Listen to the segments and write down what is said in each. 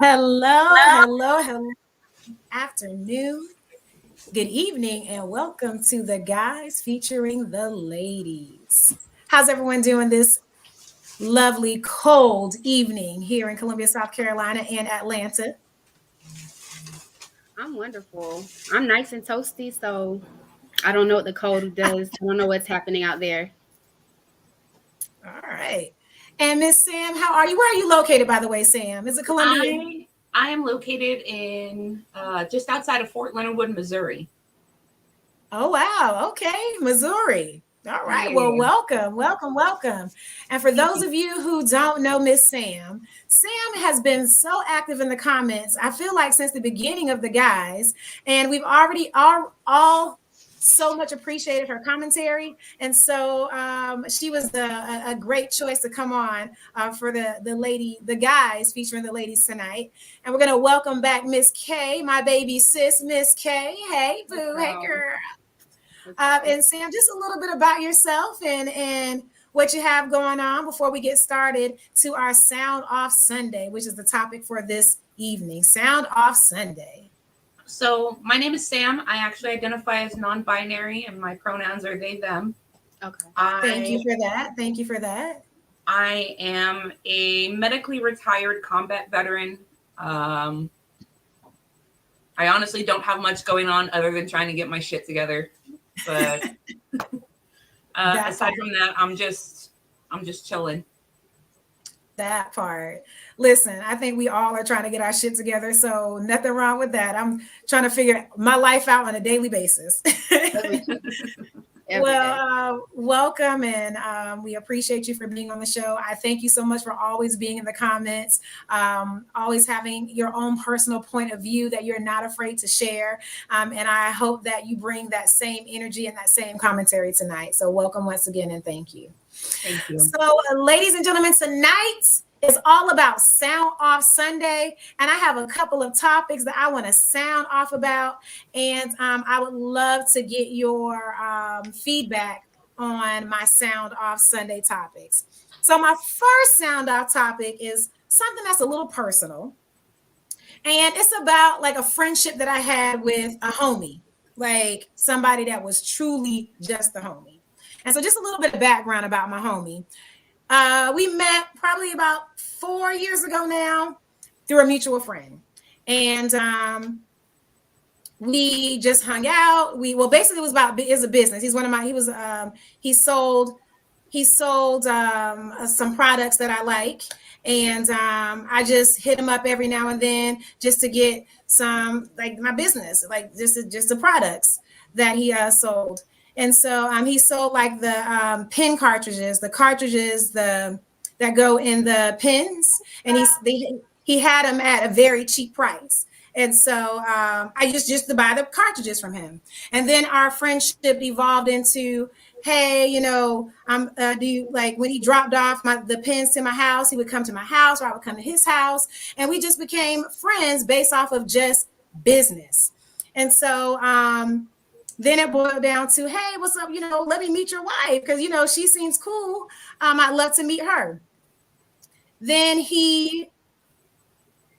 Hello. Afternoon, good evening, and welcome to the guys featuring the ladies. How's everyone doing this lovely cold evening here in Columbia, South Carolina, and Atlanta? I'm wonderful. I'm nice and toasty, so I don't know what the cold does. I don't know what's happening out there. All right. And Miss Sam, how are you? Where are you located, by the way, Sam? Is it Columbia? I am located in just outside of Fort Leonard Wood, Missouri. Oh, wow. Okay. Missouri. All right. Well, Yeah, welcome. And for thank those you. of you who don't know Miss Sam, Sam has been so active in the comments. I feel like since the beginning of the guys, and we've already all so much appreciated her commentary. And so she was a great choice to come on for the guys featuring the ladies tonight. And we're gonna welcome back Miss K, my baby sis, Miss K. Hey, What's boo, hey up? girl. What's up? And Sam, just a little bit about yourself and what you have going on before we get started to our Sound Off Sunday, which is the topic for this evening. Sound Off Sunday. So my name is Sam. I actually identify as non-binary, and my pronouns are they, them. Okay. Thank you I for that. Thank you for that. I am a medically retired combat veteran. Um, I honestly don't have much going on other than trying to get my shit together. But That aside part. from that, I'm just chilling. That part. Listen, I think we all are trying to get our shit together. So nothing wrong with that. I'm trying to figure my life out on a daily basis. Every day. Every Well, day. welcome, and we appreciate you for being on the show. I thank you so much for always being in the comments, always having your own personal point of view that you're not afraid to share. And I hope that you bring that same energy and that same commentary tonight. So, welcome once again, and thank you. Thank you. So, ladies and gentlemen, tonight is all about Sound Off Sunday. And I have a couple of topics that I want to sound off about. And I would love to get your feedback on my Sound Off Sunday topics. So, my first Sound Off topic is something that's a little personal. And it's about like a friendship that I had with a homie, like somebody that was truly just a homie. And so, just a little bit of background about my homie. We met probably about 4 years ago now through a mutual friend. And we just hung out. Basically it was about is a business. He's one of my he sold some products that I like. And I just hit him up every now and then just to get some like my business, like just the products that he sold. And so he sold like the pen cartridges, the cartridges that go in the pens, and he had them at a very cheap price. And so I just to buy the cartridges from him. And then our friendship evolved into, hey, do you like when he dropped off the pens to my house, he would come to my house or I would come to his house. And we just became friends based off of just business. And so then it boiled down to, hey, what's up? Let me meet your wife because she seems cool. I'd love to meet her. Then we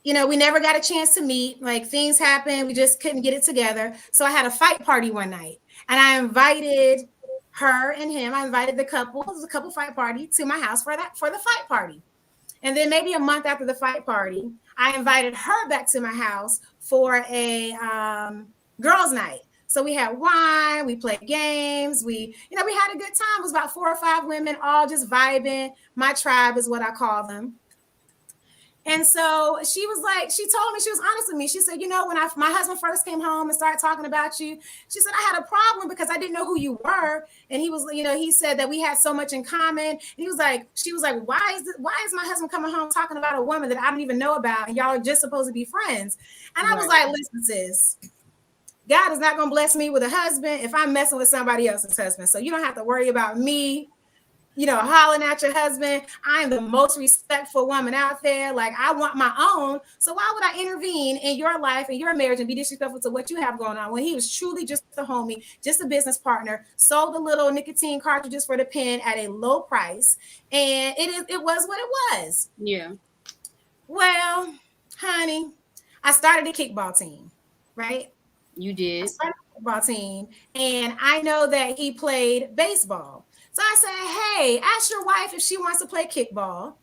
never got a chance to meet. Like things happened, we just couldn't get it together. So I had a fight party one night, and I invited her and him. I invited the couple. It was a couple fight party to my house for the fight party. And then maybe a month after the fight party, I invited her back to my house for a girls' night. So we had wine, we played games, we had a good time. It was about 4 or 5 women, all just vibing. My tribe is what I call them. And so she was like, she told me, she was honest with me. She said, when my husband first came home and started talking about you, she said, I had a problem because I didn't know who you were. And he was, he said that we had so much in common. And she was like, why is my husband coming home talking about a woman that I don't even know about? And y'all are just supposed to be friends. And I was like, listen, sis, God is not going to bless me with a husband if I'm messing with somebody else's husband. So you don't have to worry about me hollering at your husband. I am the most respectful woman out there. Like, I want my own. So why would I intervene in your life and your marriage and be disrespectful to what you have going on when he was truly just a homie, just a business partner, sold the little nicotine cartridges for the pen at a low price. And it was what it was. Yeah. Well, honey, I started a kickball team, right? You I did. started a football team, and I know that he played baseball. So I said, hey, ask your wife if she wants to play kickball.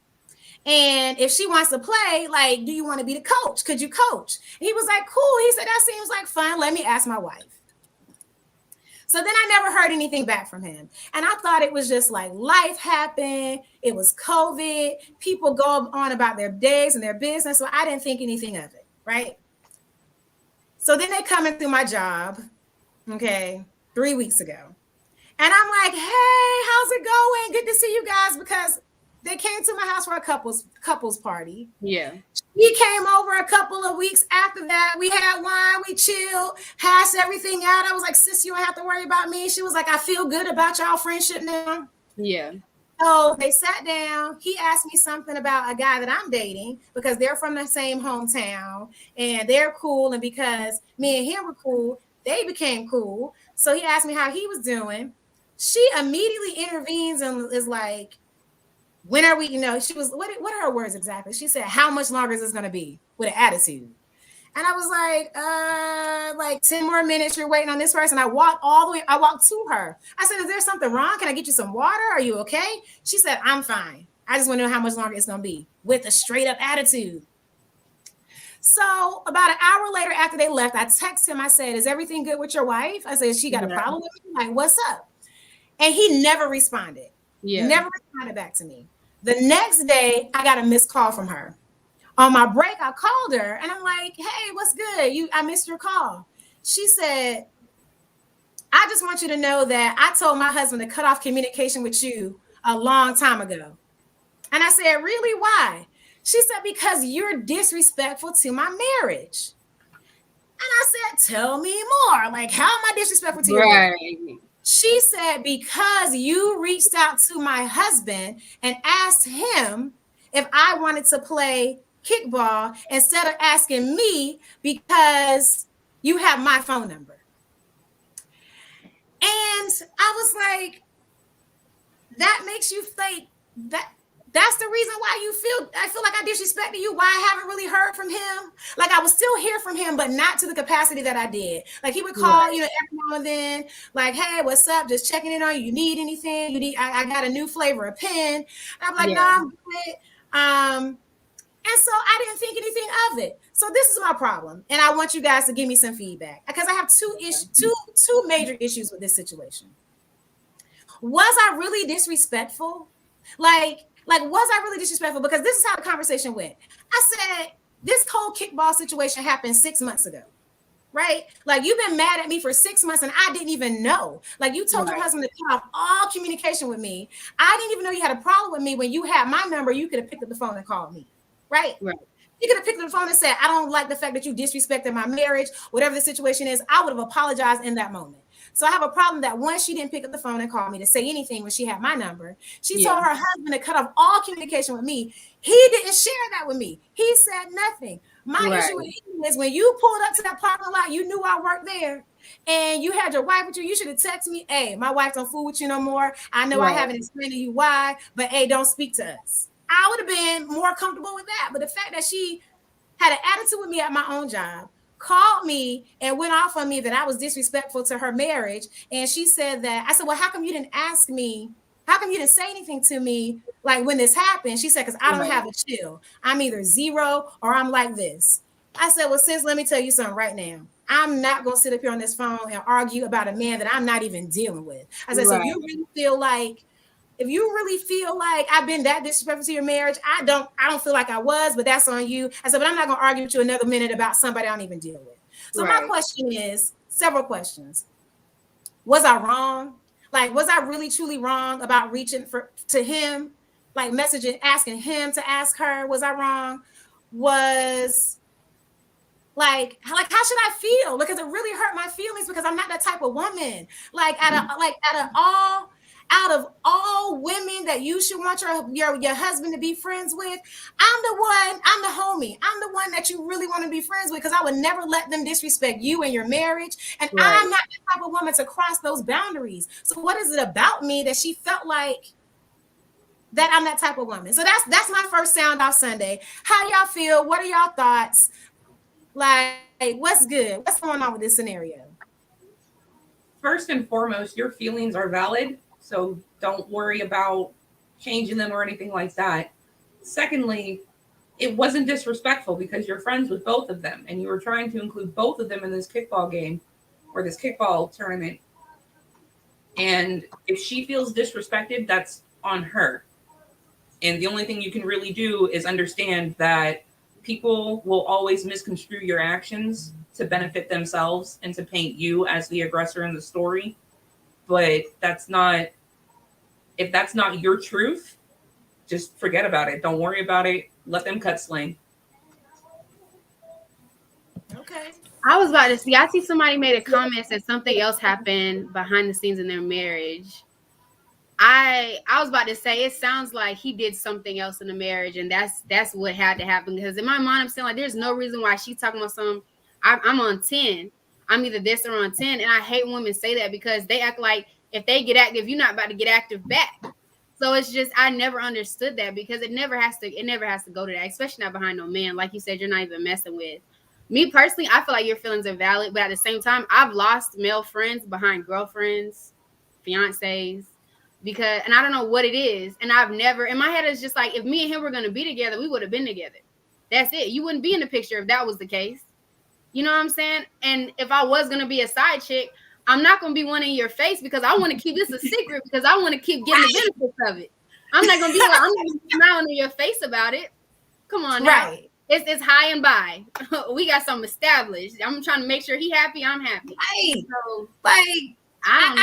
And if she wants to play, like, do you want to be the coach? Could you coach? And he was like, cool. He said, that seems like fun. Let me ask my wife. So then I never heard anything back from him. And I thought it was just like life happened. It was COVID. People go on about their days and their business. So I didn't think anything of it, right? So then they come in through my job, okay, 3 weeks ago. And I'm like, hey, how's it going? Good to see you guys, because they came to my house for a couples party. Yeah. He came over a couple of weeks after that. We had wine, we chilled, hashed everything out. I was like, sis, you don't have to worry about me. She was like, I feel good about y'all friendship now. Yeah. So they sat down. He asked me something about a guy that I'm dating because they're from the same hometown and they're cool. And because me and him were cool, they became cool. So he asked me how he was doing. She immediately intervenes and is like, when are we, she was, what are her words exactly? She said, how much longer is this going to be, with an attitude? And I was like 10 more minutes, you're waiting on this person. I walked to her. I said, is there something wrong? Can I get you some water? Are you okay? She said, I'm fine. I just want to know how much longer it's going to be, with a straight up attitude. So about an hour later after they left, I texted him. I said, is everything good with your wife? I said, she got a problem with me? Like, what's up? And he never responded. Yeah. Never responded back to me. The next day, I got a missed call from her. On my break, I called her and I'm like, hey, what's good? I missed your call. She said, I just want you to know that I told my husband to cut off communication with you a long time ago. And I said, really? Why? She said, because you're disrespectful to my marriage. And I said, tell me more. Like, how am I disrespectful to your marriage? She said, because you reached out to my husband and asked him if I wanted to play kickball instead of asking me because you have my phone number. And I was like, that makes you think that's the reason why I feel like I disrespected you, why I haven't really heard from him. Like, I would still hear from him, but not to the capacity that I did. Like, he would call, every now and then, like, hey, what's up? Just checking in on you. You need anything? I got a new flavor of pen. And I'm like, no, I'm good. And so I didn't think anything of it. So this is my problem. And I want you guys to give me some feedback because I have two major issues with this situation. Was I really disrespectful? Like, was I really disrespectful? Because this is how the conversation went. I said, this whole kickball situation happened 6 months ago, right? Like, you've been mad at me for 6 months and I didn't even know. Like, you told your husband to cut off all communication with me. I didn't even know you had a problem with me. When you had my number, you could have picked up the phone and called me, right? You could have picked up the phone and said, I don't like the fact that you disrespected my marriage, whatever the situation is. I would have apologized in that moment. So I have a problem that once she didn't pick up the phone and call me to say anything when she had my number, she told her husband to cut off all communication with me. He didn't share that with me. He said nothing. My issue with him is when you pulled up to that parking lot, you knew I worked there and you had your wife with you. You should have texted me, hey, my wife don't fool with you no more. I know I haven't explained to you why, but hey, don't speak to us. I would have been more comfortable with that. But the fact that she had an attitude with me at my own job, called me and went off on me that I was disrespectful to her marriage. And she said that, I said, well, how come you didn't ask me? How come you didn't say anything to me? Like, when this happened, she said, because I don't have a chill. I'm either zero or I'm like this. I said, well, sis, let me tell you something right now. I'm not going to sit up here on this phone and argue about a man that I'm not even dealing with. I said, so if you really feel like I've been that disrespectful to your marriage, I don't feel like I was, but that's on you. I said, but I'm not going to argue with you another minute about somebody I don't even deal with. So my question is, several questions. Was I wrong? Like, was I really truly wrong about reaching to him, like messaging, asking him to ask her? Was I wrong? Was like how should I feel? Because it really hurt my feelings because I'm not that type of woman. Like out of all women that you should want your husband to be friends with, I'm the homie. I'm the one that you really want to be friends with because I would never let them disrespect you and your marriage. And I'm not the type of woman to cross those boundaries. So what is it about me that she felt like that I'm that type of woman. So that's my first sound off Sunday. How y'all feel? What are y'all thoughts? Like, what's good? What's going on with this scenario? First and foremost, your feelings are valid, so don't worry about changing them or anything like that. Secondly, it wasn't disrespectful because you're friends with both of them and you were trying to include both of them in this kickball game or this kickball tournament. And if she feels disrespected, that's on her. And the only thing you can really do is understand that people will always misconstrue your actions to benefit themselves and to paint you as the aggressor in the story. But if that's not your truth, just forget about it. Don't worry about it. Let them cut sling. Okay. I was about to see. I see somebody made a comment that something else happened behind the scenes in their marriage. I was about to say it sounds like he did something else in the marriage, and that's what had to happen. Because in my mind, I'm saying like, there's no reason why she's talking about something. I'm on 10. I'm either this or on 10, and I hate when women say that because they act like if they get active, you're not about to get active back. So it's just I never understood that because it never has to go to that, especially not behind no man. Like you said, you're not even messing with. Me personally, I feel like your feelings are valid, but at the same time, I've lost male friends behind girlfriends, fiancés, because, and I don't know what it is. And I've never, in my head, it's just like, if me and him were going to be together, we would have been together. That's it. You wouldn't be in the picture if that was the case. You know what I'm saying? And if I was going to be a side chick, I'm not going to be one in your face because I want to keep this a secret because I want to keep getting the benefits of it. I'm not going to be like, I'm not going to be smiling in your face about it. Come on now. Right. It's high and by. We got something established. I'm trying to make sure he happy. I'm happy. Right. So, like, I don't know.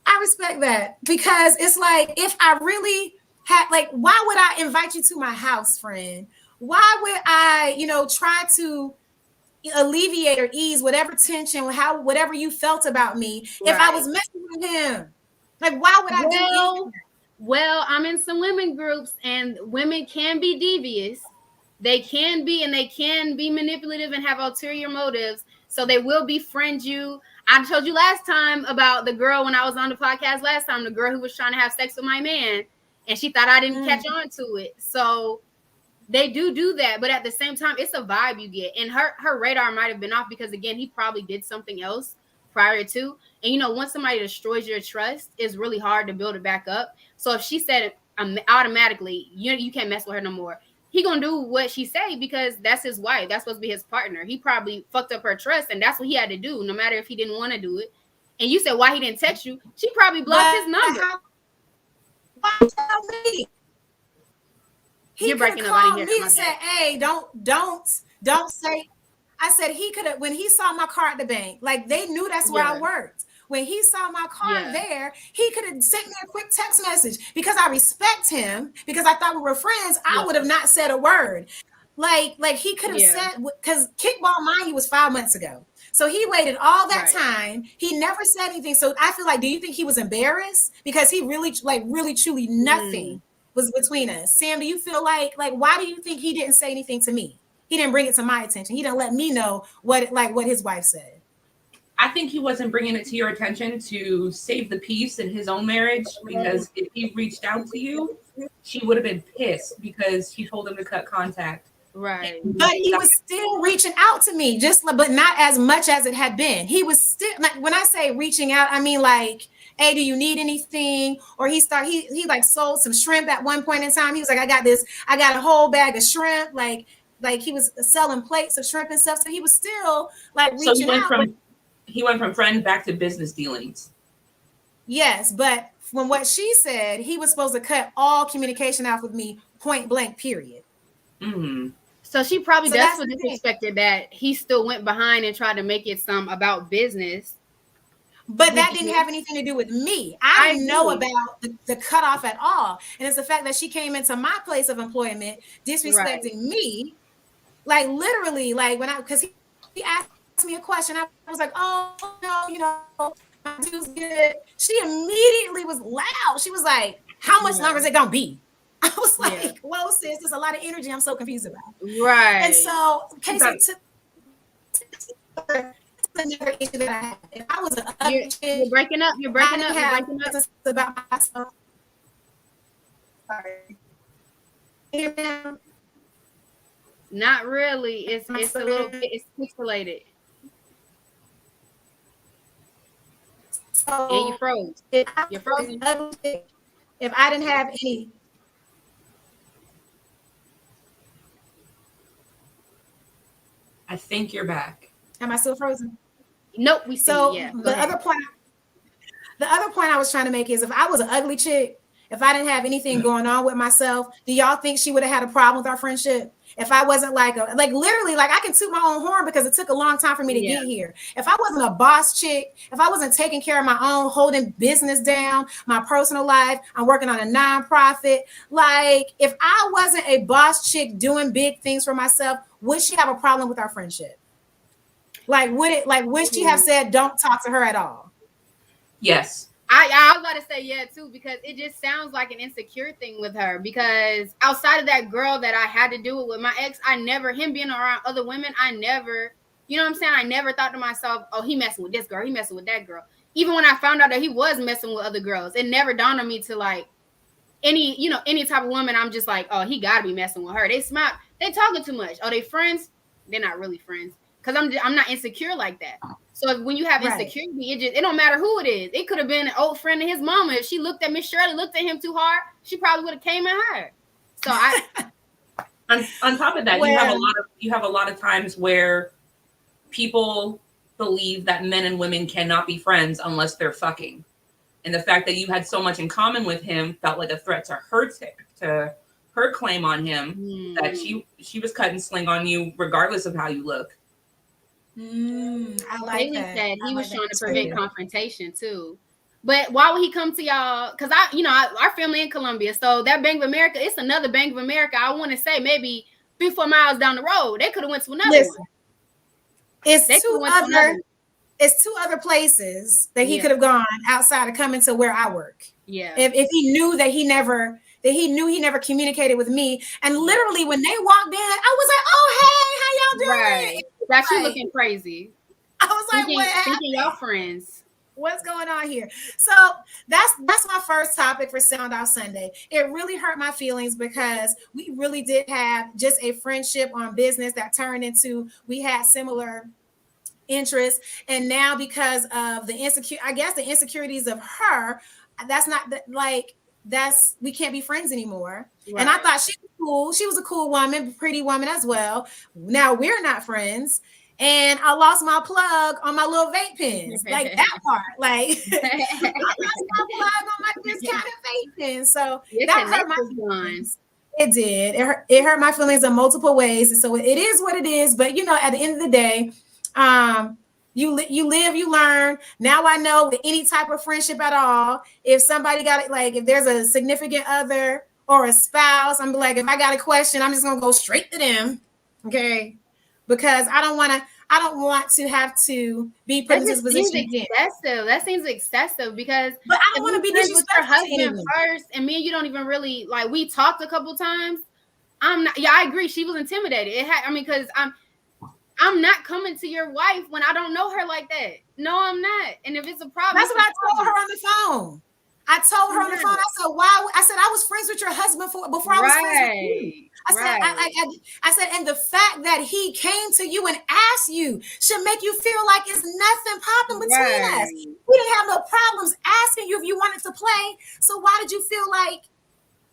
I respect that because it's like, if I really had, like, why would I invite you to my house, friend? Why would I, try to alleviate or ease whatever tension, whatever you felt about me, right, if I was messing with him? Like, why would I do anything? Well, I'm in some women groups, and women can be devious. They can be, and they can be manipulative and have ulterior motives. So they will befriend you. I told you last time about the girl when I was on the podcast last time, the girl who was trying to have sex with my man, and she thought I didn't catch on to it. So they do that. But at the same time, it's a vibe you get. And her radar might have been off because, again, he probably did something else prior to. And, once somebody destroys your trust, it's really hard to build it back up. So if she said automatically, you can't mess with her no more, he gonna do what she say because that's his wife. That's supposed to be his partner. He probably fucked up her trust, and that's what he had to do, no matter if he didn't want to do it. And you said why he didn't text you? She probably blocked his number. Why tell me? You're breaking up. I didn't hear and said, "Hey, don't say." I said he could have when he saw my car at the bank. Like, they knew that's where I worked. When he saw my car there, he could have sent me a quick text message because I respect him, because I thought we were friends. I would have not said a word. Like he could have said, because kickball, mind you, was 5 months ago. So he waited all that time. He never said anything. So I feel like, do you think he was embarrassed? Because he really truly nothing was between us. Sam, do you feel like why do you think he didn't say anything to me? He didn't bring it to my attention. He didn't let me know what his wife said. I think he wasn't bringing it to your attention to save the peace in his own marriage, because if he reached out to you, she would have been pissed because she told him to cut contact. Right. But he was still reaching out to me, but not as much as it had been. He was still, when I say reaching out, I mean like, hey, do you need anything? Or he sold some shrimp at one point in time. He was like, I got a whole bag of shrimp. Like he was selling plates of shrimp and stuff. So he was still reaching out. He went from friend back to business dealings. Yes, but from what she said, he was supposed to cut all communication off with me, point blank, period. Mm-hmm. So she probably does feel disrespected that he still went behind and tried to make it some about business. But that didn't have anything to do with me. I didn't know about the cutoff at all. And it's the fact that she came into my place of employment disrespecting me. Like, literally, because he asked me a question. I was like, oh, no, my dude's good. She immediately was loud. She was like, how much longer is it going to be? I was like, whoa, sis, there's a lot of energy I'm so confused about. Right. And so, it's another issue that I had. If I was you're breaking up. You're breaking up. About myself. Sorry. Hear me now? Not really. It's a little bit. It's pixelated. So And you froze. if You're frozen. if I didn't have any, I think you're back. am I still frozen? Nope. We see. So Yeah. Go the ahead. other point I was trying to make is if I was an ugly chick, if I didn't have anything going on with myself, do y'all think she would have had a problem with our friendship? If I wasn't like literally, like I can toot my own horn because it took a long time for me to get here. If I wasn't a boss chick, if I wasn't taking care of my own, holding business down, my personal life, I'm working on a nonprofit. Like if I wasn't a boss chick doing big things for myself, would she have a problem with our friendship? Would she have said, don't talk to her at all? Yes. I was about to say yeah too, because it just sounds like an insecure thing with her, because outside of that girl that I had to do it with my ex, him being around other women, I never, you know what I'm saying? I never thought to myself, oh, he messing with this girl, he messing with that girl. Even when I found out that he was messing with other girls, it never dawned on me to like any type of woman, I'm just like, oh, he gotta be messing with her. They smart, they talking too much. Oh, they friends? They're not really friends. Because I'm not insecure like that. So when you have insecurity, it don't matter who it is. It could have been an old friend of his mama. If she looked at Miss Shirley, looked at him too hard, she probably would have came at her. So on top of that, you have a lot of times where people believe that men and women cannot be friends unless they're fucking. And the fact that you had so much in common with him felt like a threat to her claim on him that she was cut and sling on you regardless of how you look. I like Haley that. said he was like trying to prevent confrontation too. But why would he come to y'all? Because our family in Colombia, so that Bank of America, it's another Bank of America. I want to say maybe 3-4 miles down the road. They could have went to another one. It's two other places that he could have gone outside of coming to where I work. Yeah. If he knew that he never communicated with me. And literally when they walked in, I was like, oh, hey, how y'all doing? Right. That's you looking crazy. I was like, what happened? Thinking y'all friends. What's going on here? So that's my first topic for Sound Off Sunday. It really hurt my feelings because we really did have just a friendship on business that turned into, we had similar interests. And now because of the insecurities of her, we can't be friends anymore. Right. And I thought she was cool. She was a cool woman, pretty woman as well. Now we're not friends. And I lost my plug on my little vape pens. Like that part. Like I lost my plug on my discounted vape pens. So that hurt my feelings. It did. It hurt my feelings in multiple ways. And so it is what it is. But at the end of the day, you live, you learn. Now I know with any type of friendship at all, if somebody got it, like if there's a significant other or a spouse, I'm like, if I got a question, I'm just gonna go straight to them. Okay. Because I don't want to have to be put in this position again. That seems excessive because but I don't want to be disrespectful with your husband first, and me and you don't even really like. We talked a couple times. I'm not. Yeah, I agree. She was intimidated. Because I'm not coming to your wife when I don't know her like that. No, I'm not. And if it's a problem, that's what I told her on the phone. I told her on the phone. I said, "Why?" I said, "I was friends with your husband before I was friends with you." I said, and the fact that he came to you and asked you should make you feel like it's nothing popping between us. We didn't have no problems asking you if you wanted to play. So why did you feel like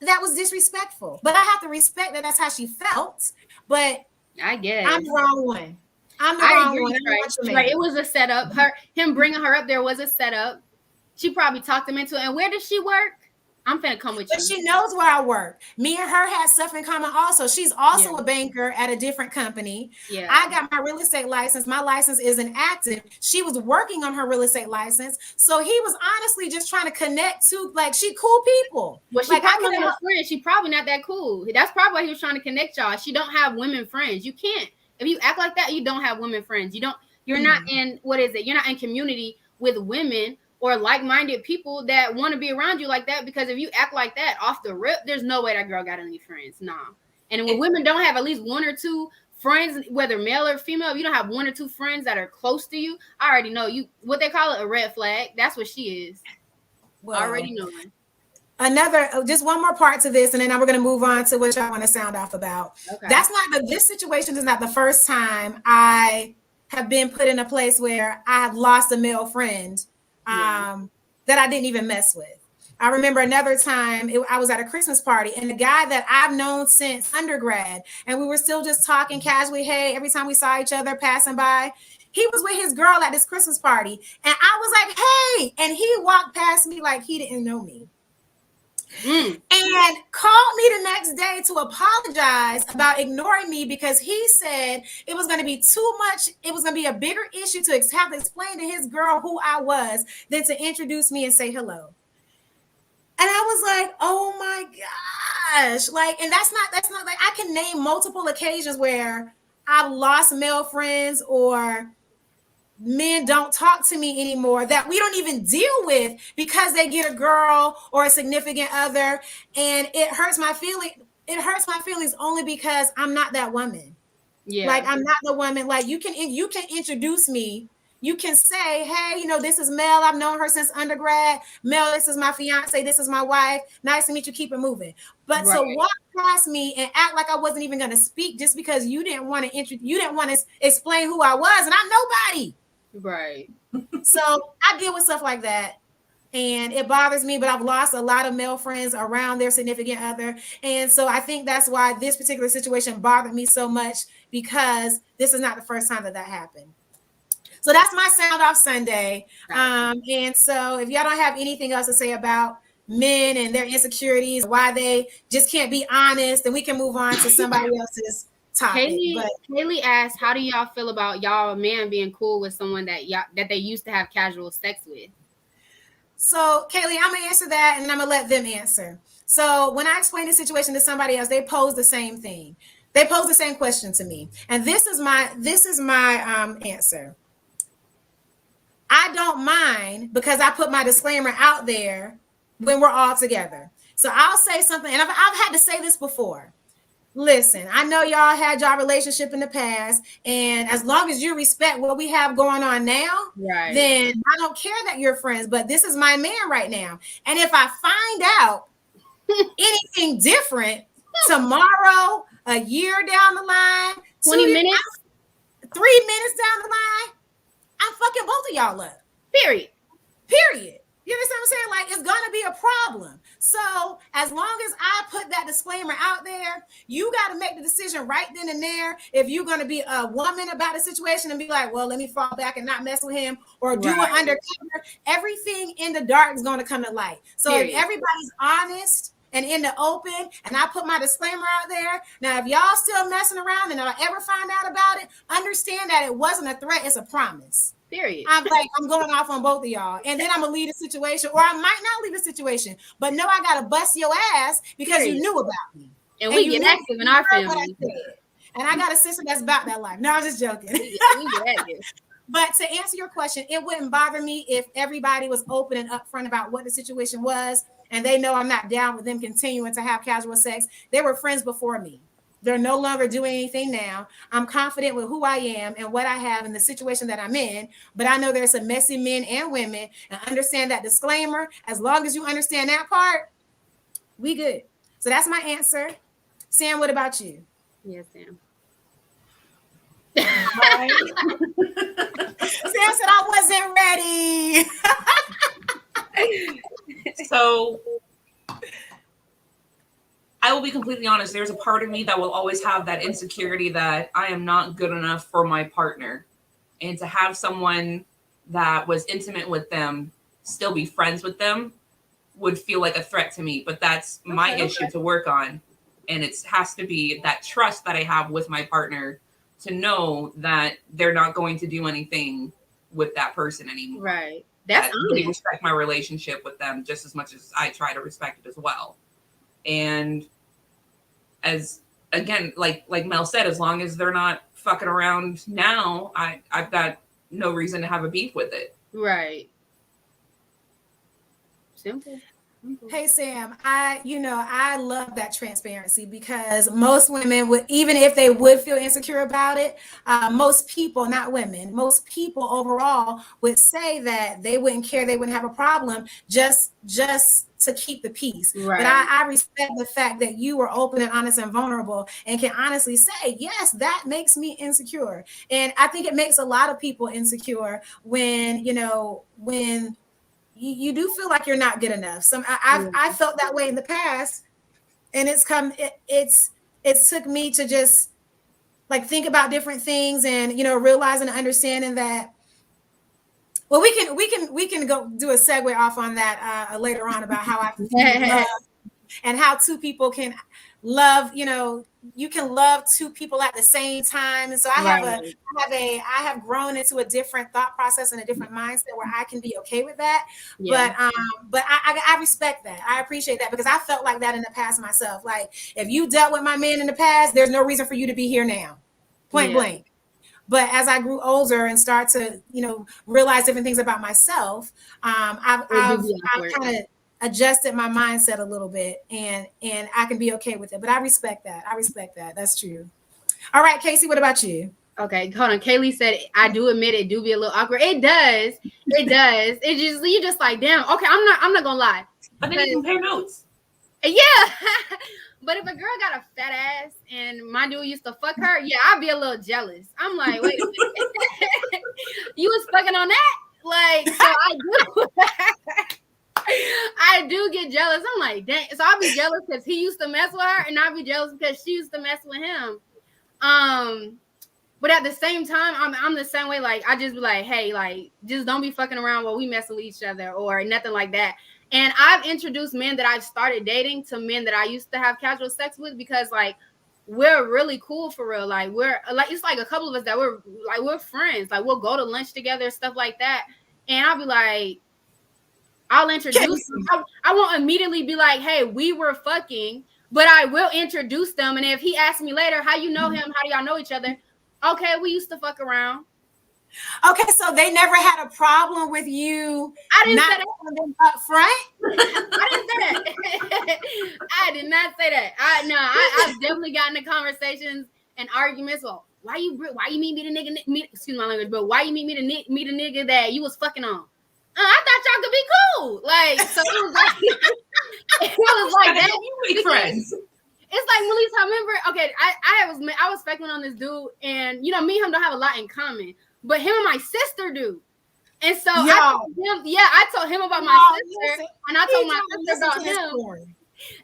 that was disrespectful? But I have to respect that that's how she felt. But I guess I'm the wrong one. I'm the wrong one. Right. It was a setup. Him bringing her up there was a setup. She probably talked him into it. And where does she work? I'm finna come with you. But she knows where I work. Me and her had stuff in common also. She's also a banker at a different company. Yeah. I got my real estate license. My license isn't active. She was working on her real estate license. So he was honestly just trying to connect to, like, she cool people. Well, she probably not friends. She probably not that cool. That's probably why he was trying to connect y'all. She don't have women friends. You can't. If you act like that, you don't have women friends. You're not in, you're not in community with women or like-minded people that want to be around you like that, because if you act like that off the rip, there's no way that girl got any friends. Nah. And when women don't have at least one or two friends, whether male or female, if you don't have one or two friends that are close to you, I already know what they call it, a red flag. That's what she is. Well, already knowing. just one more part to this, and then we're going to move on to what y'all want to sound off about. Okay. This situation is not the first time I have been put in a place where I have lost a male friend that I didn't even mess with. I remember another time I was at a Christmas party, and the guy that I've known since undergrad, and we were still just talking casually, hey, every time we saw each other passing by, he was with his girl at this Christmas party, and I was like, hey, and he walked past me like he didn't know me. And called me the next day to apologize about ignoring me because he said it was going to be too much. It was going to be a bigger issue to have to explain to his girl who I was than to introduce me and say hello. And I was like, oh my gosh. Like, and that's not like, I can name multiple occasions where I've lost male friends or men don't talk to me anymore that we don't even deal with because they get a girl or a significant other, and it hurts my feelings only because I'm not that woman. Yeah, like I'm not the woman. Like you can introduce me. You can say, hey, this is Mel. I've known her since undergrad. Mel, this is my fiance. This is my wife. Nice to meet you. Keep it moving. But to walk past me and act like I wasn't even going to speak just because you didn't want to explain who I was, and I'm nobody. Right. So I deal with stuff like that, and it bothers me, but I've lost a lot of male friends around their significant other. And so I think that's why this particular situation bothered me so much, because this is not the first time that happened. So that's my sound off Sunday. And so if y'all don't have anything else to say about men and their insecurities, why they just can't be honest, then we can move on to somebody else's topic. Haley asked, how do y'all feel about y'all man being cool with someone that they used to have casual sex with? So Kaylee, I'm gonna answer that, and I'm gonna let them answer. So when I explained the situation to somebody else, they posed the same thing. They posed the same question to me, and this is my answer. I don't mind because I put my disclaimer out there when we're all together. So I'll say something, and I've had to say this before. Listen, I know y'all had y'all relationship in the past, and as long as you respect what we have going on now, then I don't care that you're friends, but this is my man right now. And if I find out anything different tomorrow, a year down the line, 20 minutes, 3 minutes down the line, I'm fucking both of y'all up. Period. You understand what I'm saying? Like, it's gonna be a problem. So as long as I put that disclaimer out there, you got to make the decision right then and there if you're gonna be a woman about a situation and be like, well, let me fall back and not mess with him, or do it undercover. Everything in the dark is gonna come to light. So if everybody's honest and in the open, and I put my disclaimer out there, now if y'all still messing around and I ever find out about it, understand that it wasn't a threat, it's a promise. Period. I'm going off on both of y'all, and then I'm gonna leave the situation, or I might not leave the situation, but no, I gotta bust your ass because you knew about me. And we get active in our family. And I got a sister that's about that life. No, I'm just joking. We get active. But to answer your question, it wouldn't bother me if everybody was open and upfront about what the situation was, and they know I'm not down with them continuing to have casual sex. They were friends before me. They're no longer doing anything now. I'm confident with who I am and what I have and the situation that I'm in, but I know there's some messy men and women, and understand that disclaimer. As long as you understand that part, we good. So that's my answer. Sam, what about you? Yes, Sam. Right. Sam said I wasn't ready. So I will be completely honest. There's a part of me that will always have that insecurity that I am not good enough for my partner. And to have someone that was intimate with them still be friends with them would feel like a threat to me. But that's my issue to work on. And it has to be that trust that I have with my partner to know that they're not going to do anything with that person anymore. Right. That's really respect my relationship with them just as much as I try to respect it as well. And as again, like Mel said, as long as they're not fucking around now, I've got no reason to have a beef with it. Right. Simple. Hey Sam, I love that transparency because most women would, even if they would feel insecure about it, most people, not women, most people overall would say that they wouldn't care, they wouldn't have a problem just to keep the peace. Right. But I respect the fact that you were open and honest and vulnerable and can honestly say, yes, that makes me insecure. And I think it makes a lot of people insecure when, when you do feel like you're not good enough. I felt that way in the past, and it took me to just like think about different things and realizing and understanding that. Well, we can go do a segue off on that later on about how I love and how two people can love. You can love two people at the same time, and so I have grown into a different thought process and a different mindset where I can be okay with that. Yeah. But I respect that. I appreciate that because I felt like that in the past myself. Like if you dealt with my man in the past, there's no reason for you to be here now, point blank. But as I grew older and start to realize different things about myself, I've kind of adjusted my mindset a little bit and I can be okay with it. But I respect that. That's true. All right, Casey, what about you? Okay, hold on. Kaylee said, I do admit it do be a little awkward. It does. You just like, damn, okay, I'm not gonna lie. I think you compare notes. Yeah. But if a girl got a fat ass and my dude used to fuck her, yeah, I'd be a little jealous. I'm like, wait a minute. You was fucking on that? Like, so I do get jealous. I'm like, dang. So I'll be jealous because he used to mess with her, and I'll be jealous because she used to mess with him. But at the same time, I'm the same way. Like, I just be like, hey, like, just don't be fucking around while we messing with each other or nothing like that. And I've introduced men that I've started dating to men that I used to have casual sex with because, like, we're really cool for real. Like, we're like, it's like a couple of us that we're friends. Like, we'll go to lunch together, stuff like that. And I'll be like, I'll introduce them. I won't immediately be like, hey, we were fucking, but I will introduce them. And if he asks me later, how you know him? How do y'all know each other? Okay, we used to fuck around. Okay, so they never had a problem with you. I didn't say that up front. I didn't say that. I did not say that. I've definitely gotten into conversations and arguments. Well, why you meet me the nigga? Excuse my language, but why you meet me to meet a nigga that you was fucking on? I thought y'all could be cool. Like, so it was like that. You make friends. It's like Melissa. I remember. Okay, I was fucking on this dude, and me and him don't have a lot in common. But him and my sister do. And so I told him about my sister. And I told my sister about him.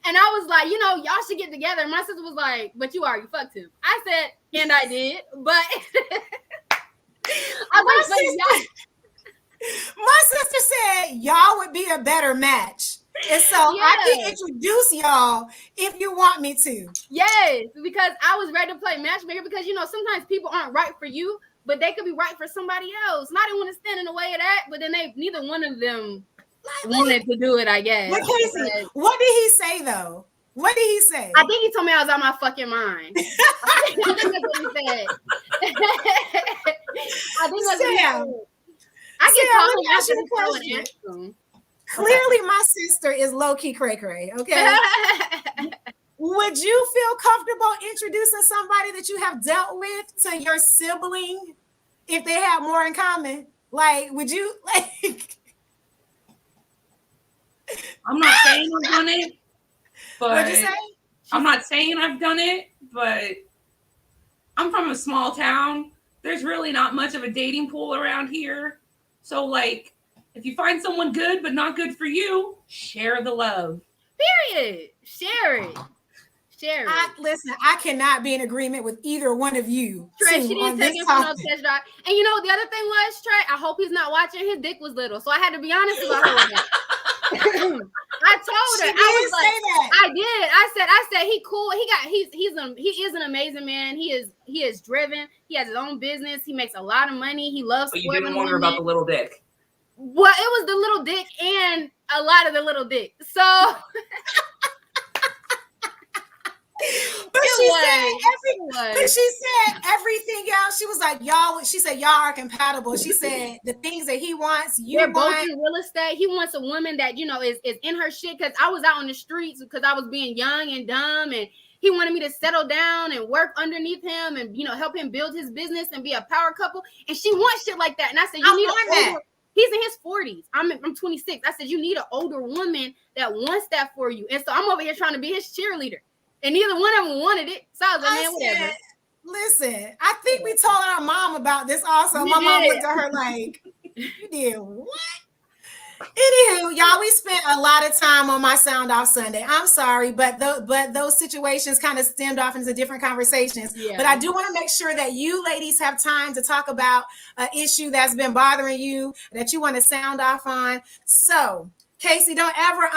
And I was like, y'all should get together. And my sister was like, but you already fucked him. I said, and I did. But my sister said y'all would be a better match. And so I can introduce y'all if you want me to. Yes, because I was ready to play matchmaker because, sometimes people aren't right for you. But they could be right for somebody else. And I didn't want to stand in the way of that. But then neither one of them wanted to do it, I guess. But Casey, what did he say, though? What did he say? I think he told me I was out of my fucking mind. I think that's what he said. I think that's what he said. I can call him after the Clearly, my sister is low-key cray-cray, okay? Would you feel comfortable introducing somebody that you have dealt with to your sibling if they have more in common? Like, would you like? I'm not saying I've done it, but what'd you say? I'm not saying I've done it, but I'm from a small town. There's really not much of a dating pool around here. So, like, if you find someone good but not good for you, share the love. Period. Share it. Listen, I cannot be in agreement with either one of you. Trey, she didn't take him for no test drive. And the other thing was, Trey, I hope he's not watching. His dick was little, so I had to be honest about that. I told her. I was like, that. I did. I said he cool. He is an amazing man. He is driven. He has his own business. He makes a lot of money. He loves. But you didn't wonder about the little dick. Well, it was the little dick and a lot of the little dick. So. But It was. she said everything else. She was like, y'all, she said, y'all are compatible. She said the things that he wants, They're both want. in real estate. He wants a woman that, you know, is in her shit. Because I was out on the streets because I was being young and dumb, and he wanted me to settle down and work underneath him and, you know, help him build his business and be a power couple. And she wants shit like that. And I said, you need an older. He's in his 40s. I'm 26. I said, you need an older woman that wants that for you. And so I'm over here trying to be his cheerleader. And neither one of them wanted it. So I was like, man, whatever. Listen, I think we told our mom about this also. My mom looked at her like, you did what? Anywho, y'all, we spent a lot of time on my Sound Off Sunday. I'm sorry, but those situations kind of stemmed off into different conversations. Yeah. But I do want to make sure that you ladies have time to talk about an issue that's been bothering you that you want to sound off on. So, Casey, don't ever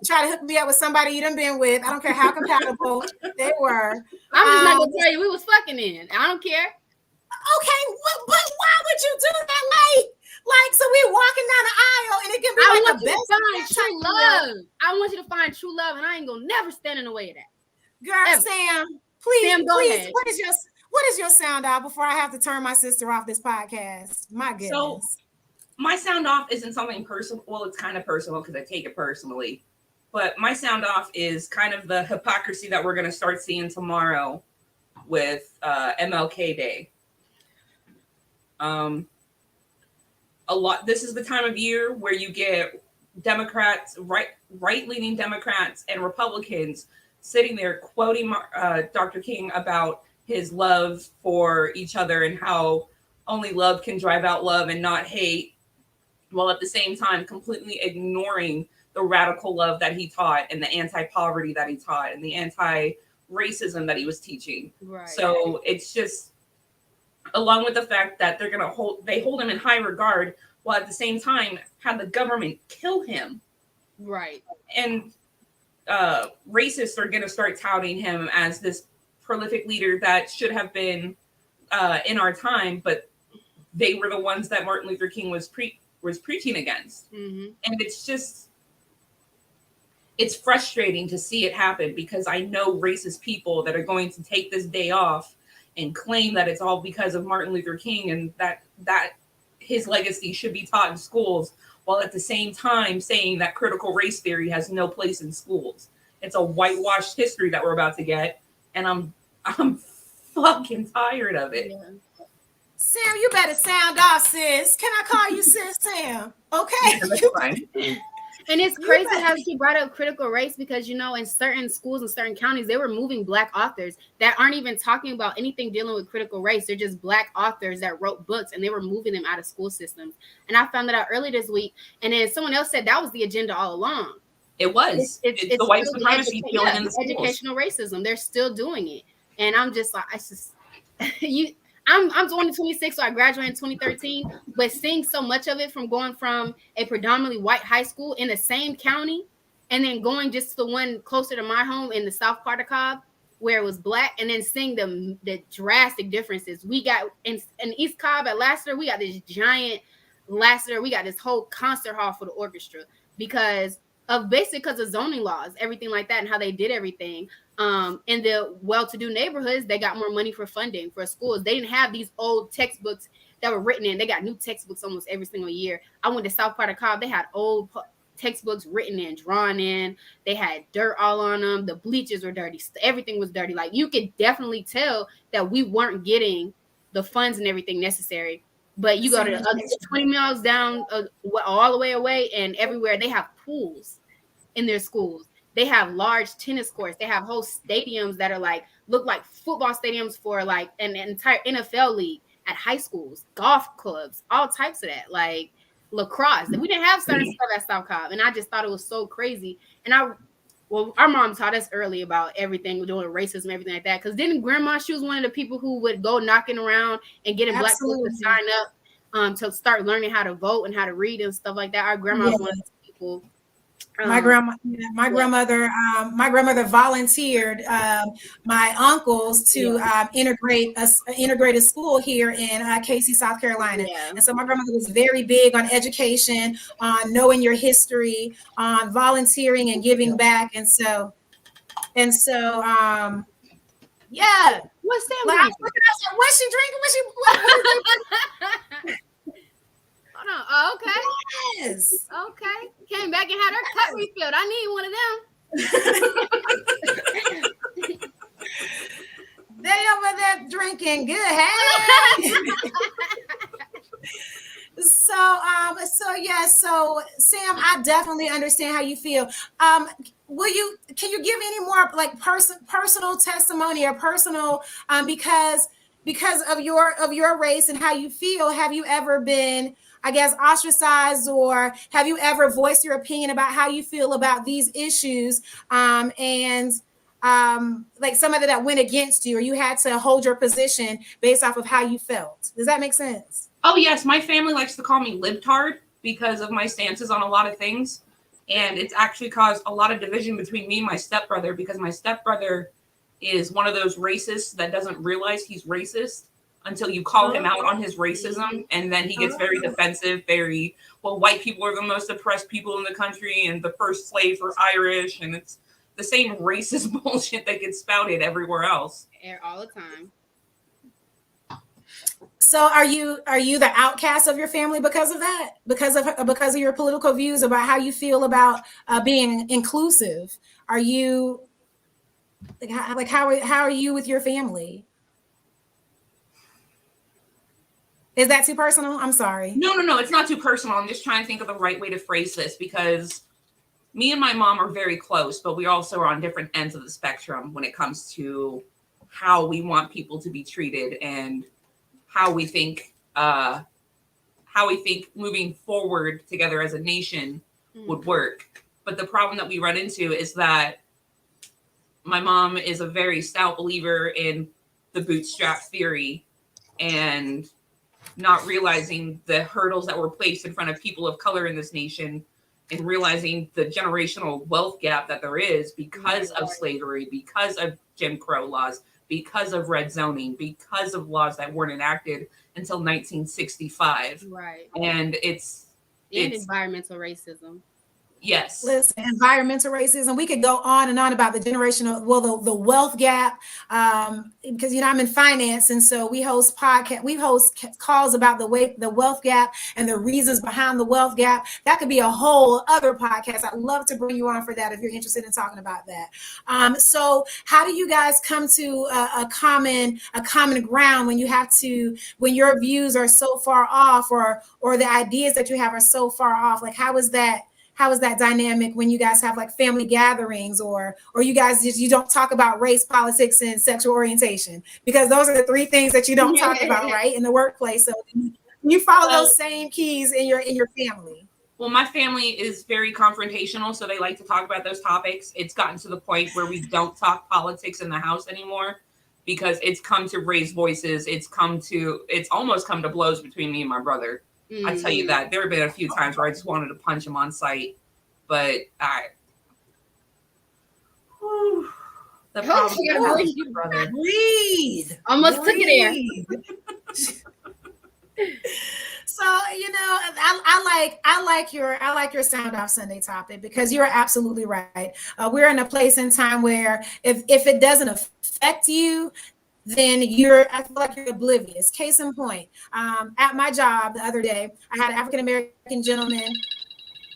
try to hook me up with somebody you done been with. I don't care how compatible they were. I'm just not gonna tell you we was fucking in. I don't care. Okay, but why would you do that, like, so we walking down the aisle and it can be I like want the you best to find true love. I want you to find true love, and I ain't gonna never stand in the way of that. Girl, ever. Sam, please, what is your sound off before I have to turn my sister off this podcast? My goodness. So my sound off isn't something personal. Well, it's kind of personal because I take it personally. But my sound off is kind of the hypocrisy that we're going to start seeing tomorrow with MLK Day. This is the time of year where you get Democrats, right-leaning Democrats and Republicans sitting there quoting Dr. King about his love for each other and how only love can drive out love and not hate, while at the same time completely ignoring the radical love that he taught and the anti-poverty that he taught and the anti-racism that he was teaching. Right. So it's just, along with the fact that they hold him in high regard, while at the same time have the government kill him. Right. And racists are going to start touting him as this prolific leader that should have been in our time, but they were the ones that Martin Luther King was preaching against. Mm-hmm. And it's frustrating to see it happen, because I know racist people that are going to take this day off and claim that it's all because of Martin Luther King and that his legacy should be taught in schools, while at the same time saying that critical race theory has no place in schools. It's a whitewashed history that we're about to get, and I'm fucking tired of it. Yeah. Sam, you better sound off, sis. Can I call you sis, Sam? Okay. Yeah, that's fine. And it's crazy how she brought up critical race, because, you know, in certain schools and certain counties, they were moving Black authors that aren't even talking about anything dealing with critical race. They're just Black authors that wrote books, and they were moving them out of school systems. And I found that out early this week. And then someone else said that was the agenda all along. It was. It's the white supremacy feeling in the schools. Educational racism. They're still doing it. And I'm just like, I'm 26, so I graduated in 2013, but seeing so much of it from going from a predominantly white high school in the same county and then going just to the one closer to my home in the south part of Cobb where it was Black, and then seeing the drastic differences. We got in East Cobb at Lassiter, we got this giant Lassiter, we got this whole concert hall for the orchestra because of zoning laws, everything like that, and how they did everything. In the well-to-do neighborhoods, they got more money for funding for schools. They didn't have these old textbooks that were written in. They got new textbooks almost every single year. I went to South part of Cobb. They had old textbooks written in, drawn in. They had dirt all on them. The bleachers were dirty. Everything was dirty. Like, you could definitely tell that we weren't getting the funds and everything necessary. But you go to the other 20 miles down, all the way away, and everywhere they have pools in their schools. They have large tennis courts. They have whole stadiums that are look like football stadiums for like an entire NFL league at high schools, golf clubs, all types of that, like lacrosse. We didn't have certain stuff at South Cobb, and I just thought it was so crazy. And our mom taught us early about everything, doing racism, everything like that. Because didn't Grandma, she was one of the people who would go knocking around and getting Black folks to sign up to start learning how to vote and how to read and stuff like that. Our grandma was one of those people. My grandmother volunteered my uncles to integrate a school here in Casey, South Carolina. Yeah. And so my grandmother was very big on education, on knowing your history, on volunteering and giving back. And so And so, yeah. What's Sam Like, I was drinking? looking, I was like, what's she drinking? Hold on. Oh, okay. Yes. Okay. Came back and had her cup refilled. I need one of them. They over there drinking good. Hey. So Sam, I definitely understand how you feel. Can you give any more like personal testimony or personal because of your race and how you feel? Have you ever been, I guess, ostracized, or have you ever voiced your opinion about how you feel about these issues? Like somebody that went against you, or you had to hold your position based off of how you felt. Does that make sense? Oh, yes. My family likes to call me libtard because of my stances on a lot of things. And it's actually caused a lot of division between me and my stepbrother, because my stepbrother is one of those racists that doesn't realize he's racist until you call him out on his racism. And then he gets very defensive, well, white people are the most oppressed people in the country, and the first slaves were Irish. And it's the same racist bullshit that gets spouted everywhere else. All the time. So are you the outcast of your family because of that? Because of your political views about how you feel about being inclusive? Are you how are you with your family? Is that too personal? I'm sorry. No, it's not too personal. I'm just trying to think of the right way to phrase this, because me and my mom are very close, but we also are on different ends of the spectrum when it comes to how we want people to be treated and how we think moving forward together as a nation would work. But the problem that we run into is that my mom is a very stout believer in the bootstrap theory and not realizing the hurdles that were placed in front of people of color in this nation, and realizing the generational wealth gap that there is because of slavery, because of Jim Crow laws, because of red zoning, because of laws that weren't enacted until 1965. Right. And it's environmental racism. Yes. Listen, environmental racism. We could go on and on about the generational, the wealth gap. Because I'm in finance, and so we host calls about the wealth gap and the reasons behind the wealth gap. That could be a whole other podcast. I'd love to bring you on for that if you're interested in talking about that. So how do you guys come to a common ground when your views are so far off, or the ideas that you have are so far off? Like, how is that dynamic when you guys have like family gatherings, or you guys you don't talk about race, politics, and sexual orientation, because those are the three things that you don't talk about, right, in the workplace. So you follow those same keys in your family. Well, my family is very confrontational, so they like to talk about those topics. It's gotten to the point where we don't talk politics in the house anymore, because it's come to raise voices. It's almost come to blows between me and my brother. I tell you that. There have been a few times where I just wanted to punch him on sight, but the problem is my brother. Breathe. Almost took it there. So I like your Sound Off Sunday topic, because you're absolutely right. We're in a place in time where if it doesn't affect you, then I feel like you're oblivious. Case in point, at my job the other day, I had an African-American gentleman.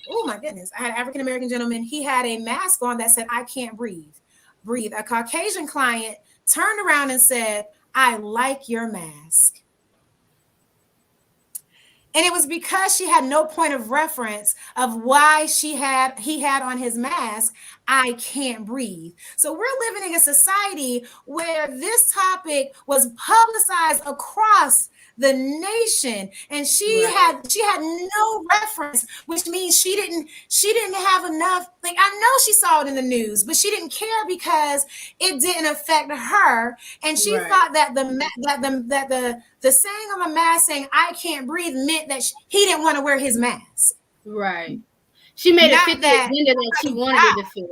Oh my goodness. I had an African-American gentleman. He had a mask on that said, "I can't breathe." A Caucasian client turned around and said, "I like your mask." And it was because she had no point of reference of why he had on his mask, "I can't breathe." So we're living in a society where this topic was publicized across the nation, and she had no reference, which means she didn't have enough. Like, I know she saw it in the news, but she didn't care because it didn't affect her, and she thought that the saying on the mask saying "I can't breathe" meant that he didn't want to wear his mask. Right. She made it fit the agenda that she wanted it to fit.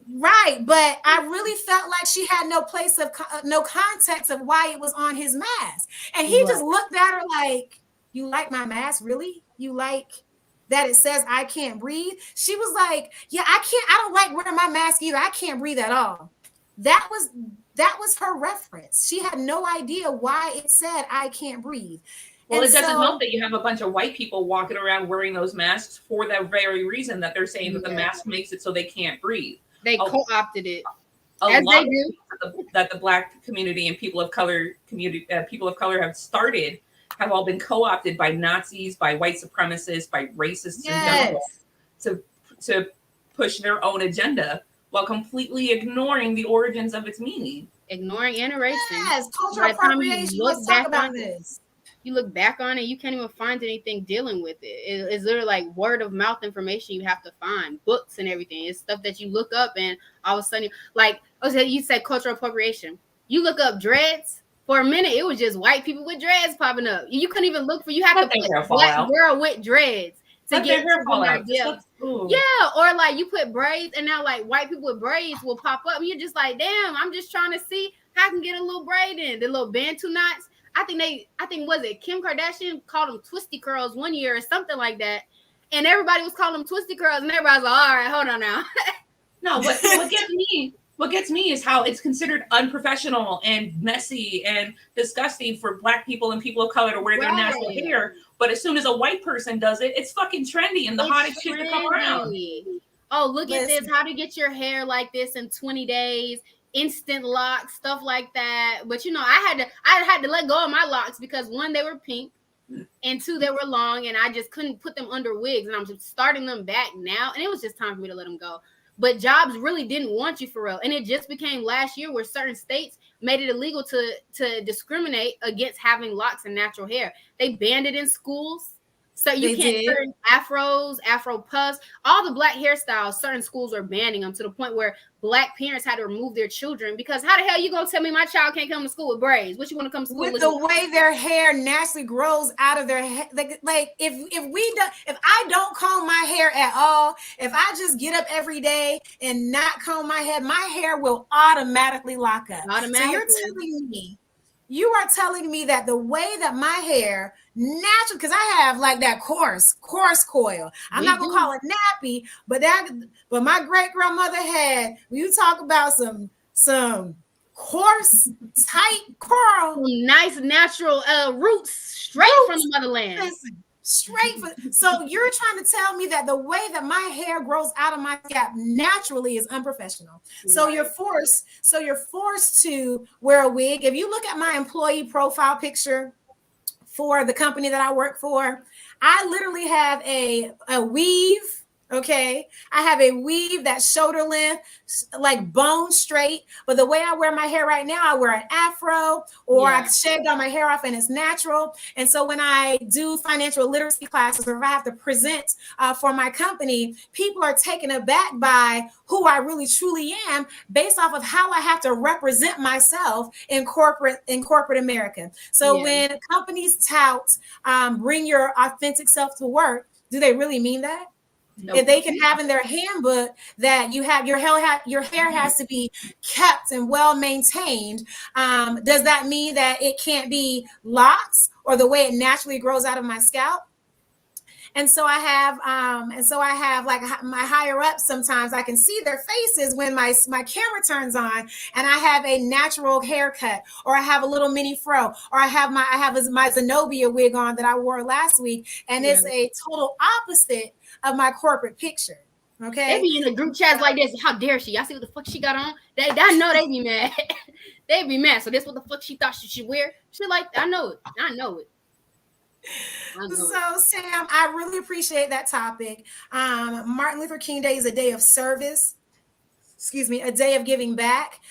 Right, but I really felt like she had no context of why it was on his mask, and he just looked at her like, "You like my mask, really? You like that it says I can't breathe, she was like, yeah, I don't like wearing my mask either. I can't breathe at all. That was her reference. She had no idea why it said I can't breathe. Well, And it doesn't so, help that you have a bunch of white people walking around wearing those masks for that very reason that they're saying that the mask makes it so they can't breathe. They co-opted it. A lot that the Black community and people of color have started have all been co-opted by Nazis, by white supremacists, by racists in general to push their own agenda while completely ignoring the origins of its meaning. Ignoring and erasing. Yes, cultural appropriation. Let's talk about this. You look back on it, you can't even find anything dealing with it. It's literally like word of mouth information you have to find, books and everything. It's stuff that you look up and all of a sudden, like, okay, you said cultural appropriation. You look up dreads. For a minute, it was just white people with dreads popping up. You couldn't even look for, you have to put black girl with dreads to get an idea. Yeah, or like you put braids and now like white people with braids will pop up and you're just like, damn, I'm just trying to see how I can get a little braid in, the little bantu knots. I think was it Kim Kardashian called them twisty curls one year or something like that. And everybody was calling them twisty curls and everybody was like, all right, hold on now. No, what gets me is how it's considered unprofessional and messy and disgusting for Black people and people of color to wear their natural hair. But as soon as a white person does it, it's fucking trendy and the hottest shit to come around. Oh, look at this. How to get your hair like this in 20 days. Instant locks, stuff like that. But you know, I had to let go of my locks because one, they were pink, and two, they were long, and I just couldn't put them under wigs. And I'm just starting them back now, and it was just time for me to let them go. But jobs really didn't want you for real, and it just became last year where certain states made it illegal to discriminate against having locks and natural hair. They banned it in schools. So you can't turn afros, afro puffs, all the Black hairstyles, certain schools are banning them to the point where Black parents had to remove their children because how the hell you gonna tell me my child can't come to school with braids? What you want to come to school with the way their hair naturally grows out of their head? Like if I don't comb my hair at all, if I just get up every day and not comb my head, my hair will automatically lock up. So you are telling me that the way that my hair naturally, because I have like that coarse coil. I'm not gonna call it nappy, but my great grandmother had. When you talk about some coarse, tight curl, nice natural roots straight from the motherland. Listen, so you're trying to tell me that the way that my hair grows out of my scalp naturally is unprofessional. So you're forced to wear a wig. If you look at my employee profile picture for the company that I work for, I literally have a weave. Okay, I have a weave that's shoulder length, like bone straight. But the way I wear my hair right now, I wear an afro, or I shaved all my hair off and it's natural. And so when I do financial literacy classes, or if I have to present for my company, people are taken aback by who I really truly am based off of how I have to represent myself in corporate America. So when companies tout, bring your authentic self to work, do they really mean that? Nope. If they can have in their handbook that you have your hair has to be kept and well maintained, does that mean that it can't be locks or the way it naturally grows out of my scalp? And so I have like my higher ups. Sometimes I can see their faces when my camera turns on, and I have a natural haircut, or I have a little mini fro, or I have my Zenobia wig on that I wore last week, and it's a total opposite of my corporate picture. Okay, they be in the group chats like this. How dare she? Y'all see what the fuck she got on? I know they be mad. They be mad. So this what the fuck she thought she should wear? She like, I know it. So Sam, I really appreciate that topic. Martin Luther King Day is a day of service. A day of giving back.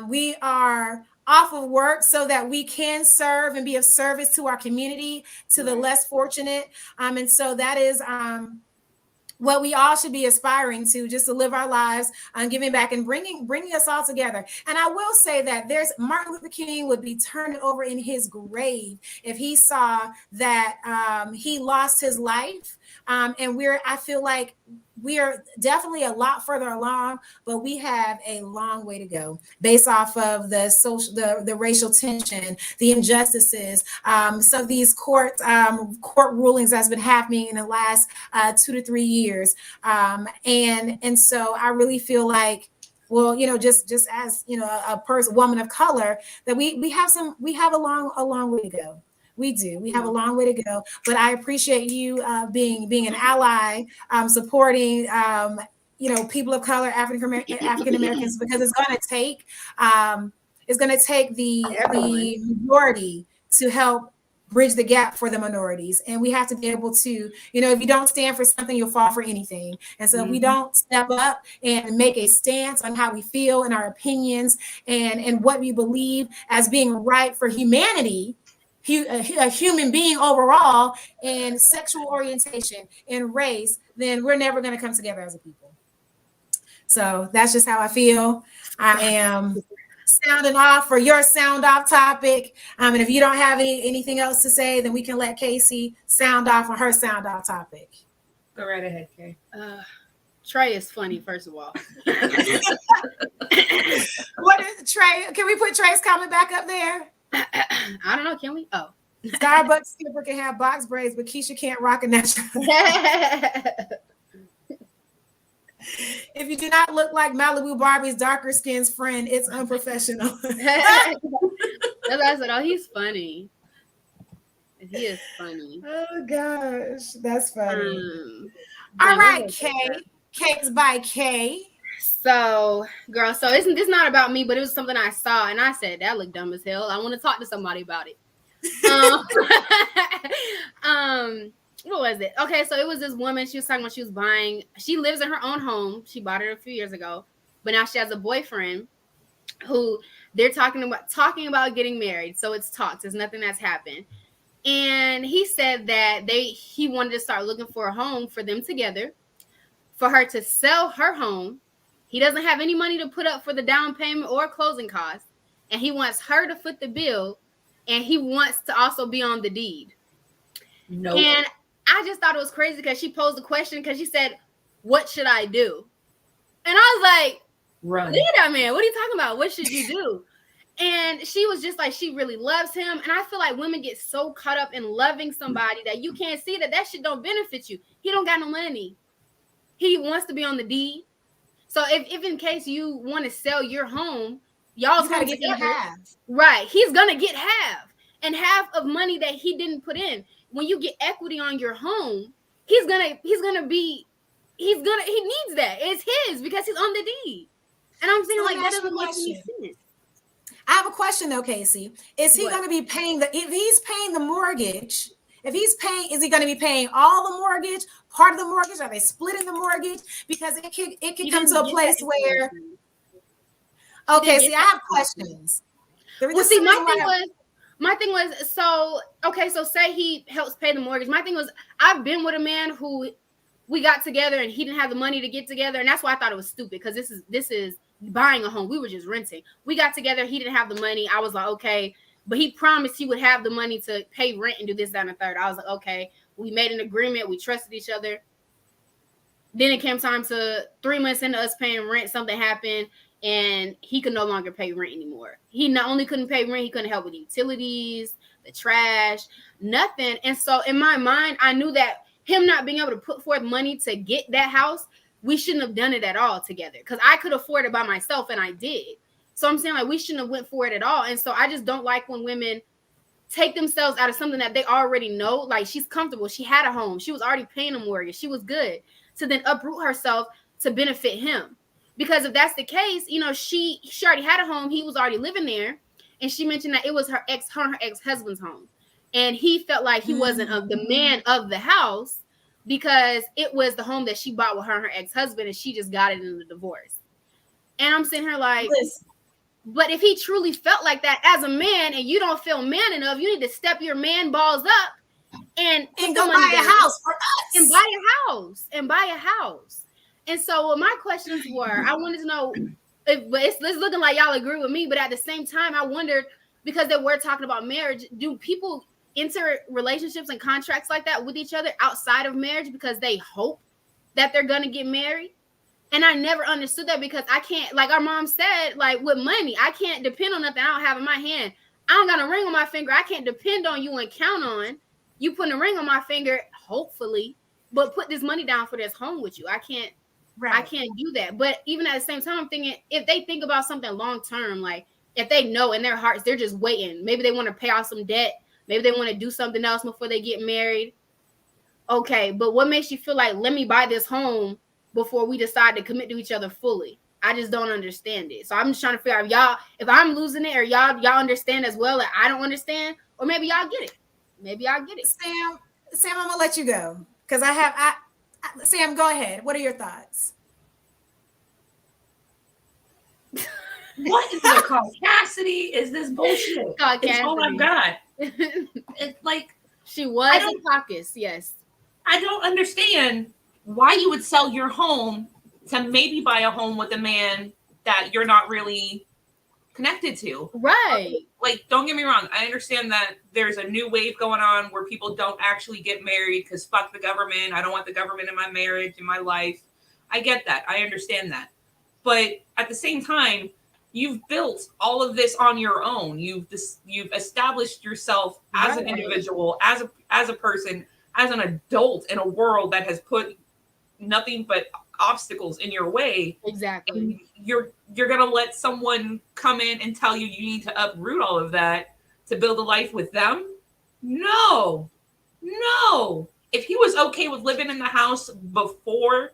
We are off of work so that we can serve and be of service to our community, to the less fortunate. And so that is what we all should be aspiring to, just to live our lives giving back and bringing us all together. And I will say that Martin Luther King would be turning over in his grave if he saw that he lost his life. I feel like we are definitely a lot further along, but we have a long way to go based off of the social, the racial tension, the injustices, some of these court rulings that's been happening in the last 2 to 3 years, and so I really feel like, well, just as a person, woman of color, that we have a long way to go. We do. We have a long way to go, but I appreciate you being an ally, supporting people of color, African Americans, because it's going to take the majority to help bridge the gap for the minorities, and we have to be able to, if you don't stand for something, you'll fall for anything. And so if we don't step up and make a stance on how we feel and our opinions and what we believe as being right for humanity, a human being overall, and sexual orientation and race, then we're never going to come together as a people. So that's just how I feel. I am sounding off for your sound off topic. And if you don't have anything else to say, then we can let Casey sound off on her sound off topic. Go right ahead, Kay. Trey is funny, first of all. What is Trey? Can we put Trey's comment back up there? I don't know. Can we? Oh. Starbucks skipper can have box braids, but Keisha can't rock a natural. If you do not look like Malibu Barbie's darker skinned friend, it's unprofessional. That's what I said. Oh, he's funny. He is funny. Oh gosh, that's funny. All right, Kay. Cakes by Kay. So, girl, so it's not about me, but it was something I saw, and I said, that looked dumb as hell. I want to talk to somebody about it. What was it? Okay, so it was this woman. She was talking about she lives in her own home. She bought it a few years ago, but now she has a boyfriend who they're talking about getting married. So it's talks. It's nothing that's happened. And he said that he wanted to start looking for a home for them together, for her to sell her home. He doesn't have any money to put up for the down payment or closing costs. And he wants her to foot the bill. And he wants to also be on the deed. No. And I just thought it was crazy because she posed a question because she said, what should I do? And I was like, run. Leave that man. What are you talking about? What should you do? And she was just like, she really loves him. And I feel like women get so caught up in loving somebody that you can't see that shit don't benefit you. He don't got no money. He wants to be on the deed. So if in case you want to sell your home, y'all's going to get half. Right. He's going to get half, and half of money that he didn't put in. When you get equity on your home, he needs that. It's his because he's on the deed. And I'm saying, like, that doesn't make any sense. I have a question though, Casey. Is he going to be paying if he's paying the mortgage? Is he going to be paying all the mortgage, part of the mortgage? Are they splitting the mortgage? Because it could come to a place where. Okay, see, I have questions. Well, see, my thing was, so say he helps pay the mortgage. My thing was, I've been with a man who we got together and he didn't have the money to get together. And that's why I thought it was stupid, because this is buying a home. We were just renting. We got together. He didn't have the money. I was like, okay. But he promised he would have the money to pay rent and do this, that, and the third. I was like, okay. We made an agreement. We trusted each other. Then it came time to 3 months into us paying rent. Something happened. And he could no longer pay rent anymore. He not only couldn't pay rent, he couldn't help with utilities, the trash, nothing. And so in my mind, I knew that him not being able to put forth money to get that house, we shouldn't have done it at all together, because I could afford it by myself, and I did. So I'm saying, like, we shouldn't have went for it at all. And so I just don't like when women take themselves out of something that they already know. Like, she's comfortable. She had a home. She was already paying a mortgage. She was good. To then uproot herself to benefit him. Because if that's the case, she already had a home. He was already living there. And she mentioned that it was her ex-husband's home. And he felt like he wasn't the man of the house because it was the home that she bought with her and her ex-husband, and she just got it in the divorce. And I'm sitting here like, but if he truly felt like that as a man and you don't feel man enough, you need to step your man balls up and go buy a house for us. And buy a house. And so what my questions were, I wanted to know, it's looking like y'all agree with me, but at the same time, I wondered, because they were talking about marriage, do people enter relationships and contracts like that with each other outside of marriage because they hope that they're gonna get married. And I never understood that because I can't, like our mom said, like with money, I can't depend on nothing I don't have in my hand. I don't got a ring on my finger. I can't depend on you and count on you putting a ring on my finger, hopefully, but put this money down for this home with you. I can't do that. But even at the same time, I'm thinking if they think about something long term, like if they know in their hearts, they're just waiting. Maybe they want to pay off some debt. Maybe they want to do something else before they get married. Okay, but what makes you feel like, let me buy this home before we decide to commit to each other fully? I just don't understand it. So I'm just trying to figure out if I'm losing it or y'all understand as well that I don't understand, or maybe y'all get it. Maybe y'all get it. Sam, I'm gonna let you go because Sam, go ahead. What are your thoughts? What is it called? Cassidy? Is this bullshit? It's all I've got. It's like she was a caucus, yes. I don't understand why you would sell your home to maybe buy a home with a man that you're not really connected to. Right. Like, don't get me wrong. I understand that there's a new wave going on where people don't actually get married because fuck the government. I don't want the government in my marriage, in my life. I get that. I understand that. But at the same time, you've built all of this on your own. You've established yourself as an individual, as a person, as an adult in a world that has put nothing but obstacles in your way. Exactly. And you're gonna let someone come in and tell you need to uproot all of that to build a life with them? No. If he was okay with living in the house before,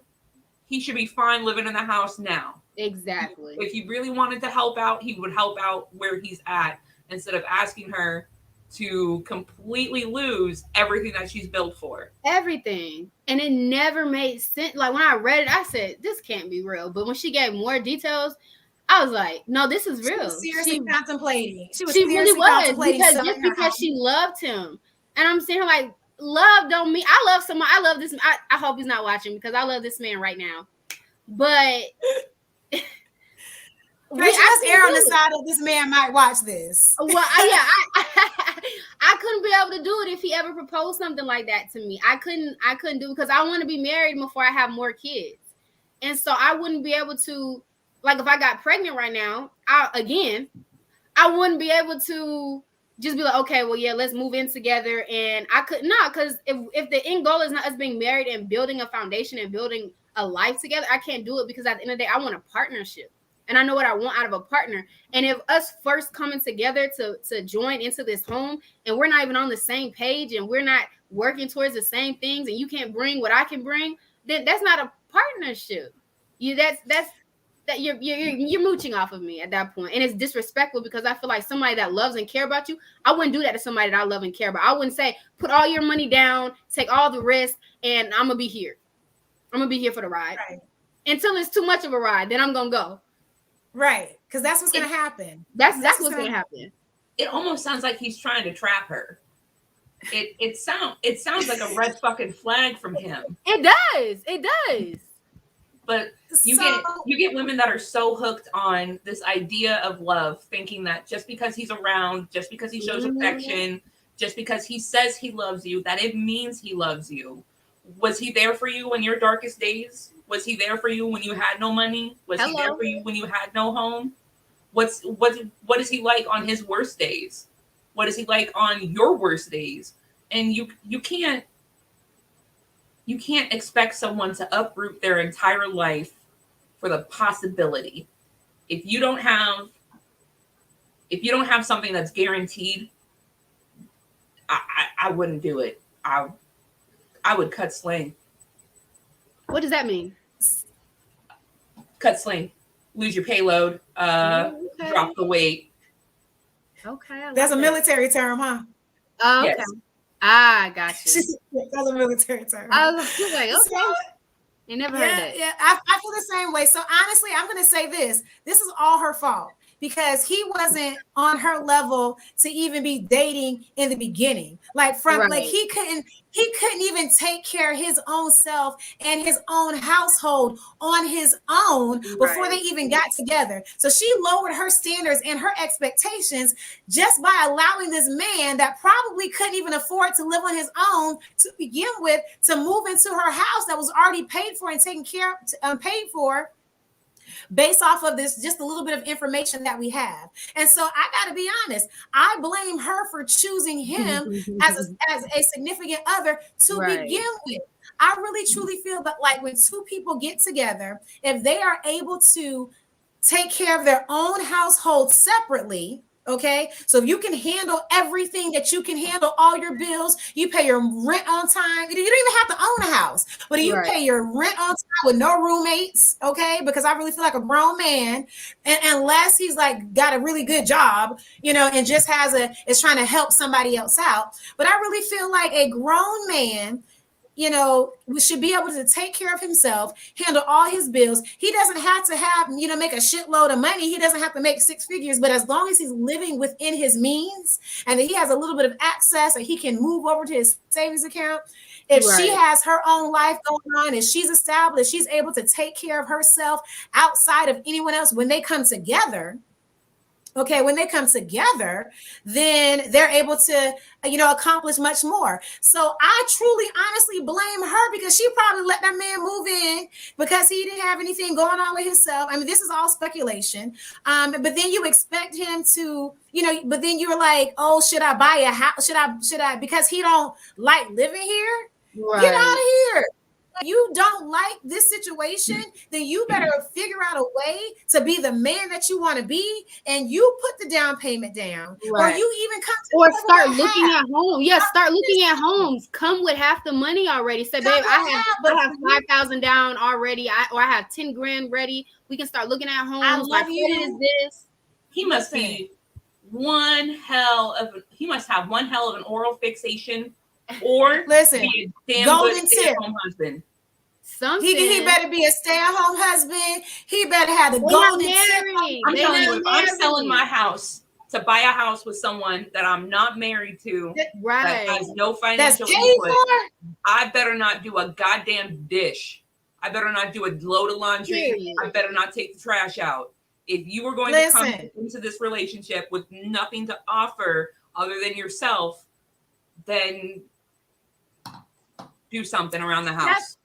he should be fine living in the house now. Exactly. If he really wanted to help out, he would help out where he's at instead of asking her to completely lose everything that she's built for. Everything. And it never made sense. Like when I read it, I said, this can't be real. But when she gave more details, I was like, no, this is real. She was seriously contemplating. She really was because she loved him. And I'm saying like, love don't mean I love someone. I love this. I hope he's not watching because I love this man right now. But let's err on the side of this man might watch this. Well, I couldn't be able to do it if he ever proposed something like that to me. I couldn't do it because I want to be married before I have more kids. And so I wouldn't be able to, like if I got pregnant right now, I wouldn't be able to just be like, okay, well, yeah, let's move in together. And I could not, because if the end goal is not us being married and building a foundation and building a life together, I can't do it because at the end of the day, I want a partnership. And I know what I want out of a partner. And if us first coming together to join into this home and we're not even on the same page and we're not working towards the same things and you can't bring what I can bring, then that's not a partnership. You're mooching off of me at that point. And it's disrespectful because I feel like somebody that loves and care about you, I wouldn't do that to somebody that I love and care about. I wouldn't say, put all your money down, take all the risk, and I'm going to be here. I'm going to be here for the ride. Right. Until it's too much of a ride, then I'm going to go. Right, because that's what's going to happen. That's what's going to happen. It almost sounds like he's trying to trap her. It sounds like a red fucking flag from him. It does. But you get women that are so hooked on this idea of love, thinking that just because he's around, just because he shows affection, just because he says he loves you, that it means he loves you. Was he there for you in your darkest days? Was he there for you when you had no money? Was he there for you when you had no home? What is he like on his worst days? What is he like on your worst days? And you can't expect someone to uproot their entire life for the possibility. If you don't have something that's guaranteed, I wouldn't do it. I would cut sling. What does that mean? Cut sling. Lose your payload. Drop the weight. Okay. That's a military term, huh? Oh, okay. Yes. I got you. That's a military term. I was like, okay. So, you never heard that. Yeah, I feel the same way. So honestly, I'm going to say this. This is all her fault. because he wasn't on her level to even be dating in the beginning. Like Right. he couldn't even take care of his own self and his own household on his own before they even got together. So she lowered her standards and her expectations just by allowing this man that probably couldn't even afford to live on his own to begin with to move into her house that was already paid for and taken care of, paid for, based off of this, just a little bit of information that we have. And so I got to be honest, I blame her for choosing him as a significant other to begin with. I really truly feel that like when two people get together, if they are able to take care of their own household separately, okay, so if you can handle everything, that you can handle all your bills, you pay your rent on time. You don't even have to own a house, but you pay your rent on time with no roommates, okay? Because I really feel like a grown man, and unless he's like got a really good job, you know, and just is trying to help somebody else out. But I really feel like a grown man, you know, we should be able to take care of himself, handle all his bills. He doesn't have to have, you know, make a shitload of money. He doesn't have to make six figures, but as long as he's living within his means and that he has a little bit of access that he can move over to his savings account. If she has her own life going on and she's established, she's able to take care of herself outside of anyone else when they come together. Okay, when they come together, then they're able to, you know, accomplish much more. So I truly, honestly blame her because she probably let that man move in because he didn't have anything going on with himself. I mean, this is all speculation. But then you expect him to, you know, but then you're like, oh, should I buy a house? Should I, because he don't like living here? Get out of here. You don't like this situation, then you better figure out a way to be the man that you want to be, and you put the down payment down, or you even come to or start looking at homes. Yeah, start looking at homes. Come with half the money already. Say, babe, I have 5,000 down already, or I have 10 grand ready. We can start looking at homes. I love like, you. What is this? He must be one hell of an oral fixation. Or listen, be a damn golden good tip. Husband. He better be a stay-at-home husband. He better have the golden tip. I'm telling you, if I'm selling my house to buy a house with someone that I'm not married to, that has no financial input, I better not do a goddamn dish. I better not do a load of laundry. I better not take the trash out. If you were going to come into this relationship with nothing to offer other than yourself, then do something around the house.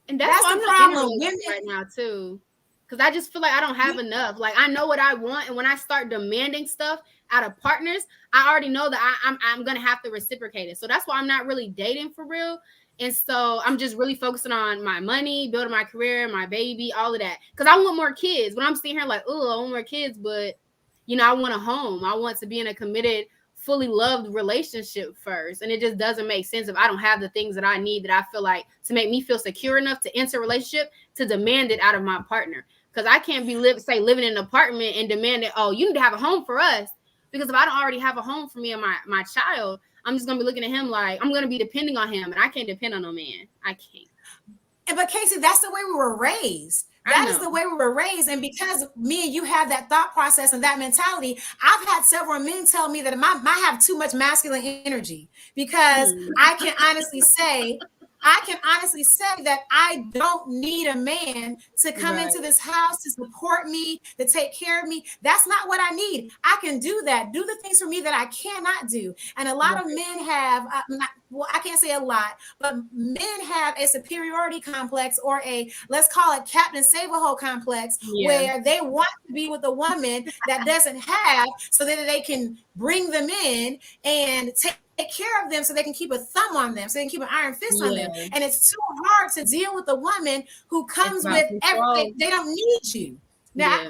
And that's why I'm not in a relationship right now too, because I just feel like I don't have enough. Like I know what I want, and when I start demanding stuff out of partners, I already know that I'm gonna have to reciprocate it. So that's why I'm not really dating for real. And so I'm just really focusing on my money, building my career, my baby, all of that. Because I want more kids. When I'm sitting here like, oh, I want more kids, but you know, I want a home. I want to be in a committed, fully loved relationship first. And it just doesn't make sense if I don't have the things that I need, that I feel like to make me feel secure enough to enter a relationship, to demand it out of my partner. Because I can't be living in an apartment and demanding, oh, you need to have a home for us. Because if I don't already have a home for me and my child, I'm just going to be looking at him like I'm going to be depending on him. And I can't depend on no man. I can't. But Casey, that's the way we were raised. That is the way we were raised. And because me and you have that thought process and that mentality, I've had several men tell me that I have too much masculine energy, because I can honestly say that I don't need a man to come into this house to support me, to take care of me. That's not what I need. I can do that. Do the things for me that I cannot do. And a lot of men have, I can't say a lot, but men have a superiority complex, or let's call it Captain Save-A-Hole complex, where they want to be with a woman that doesn't have, so that they can bring them in and take care of them, so they can keep a thumb on them, so they can keep an iron fist on them. And it's too hard to deal with a woman who comes with everything. They don't need you. Now,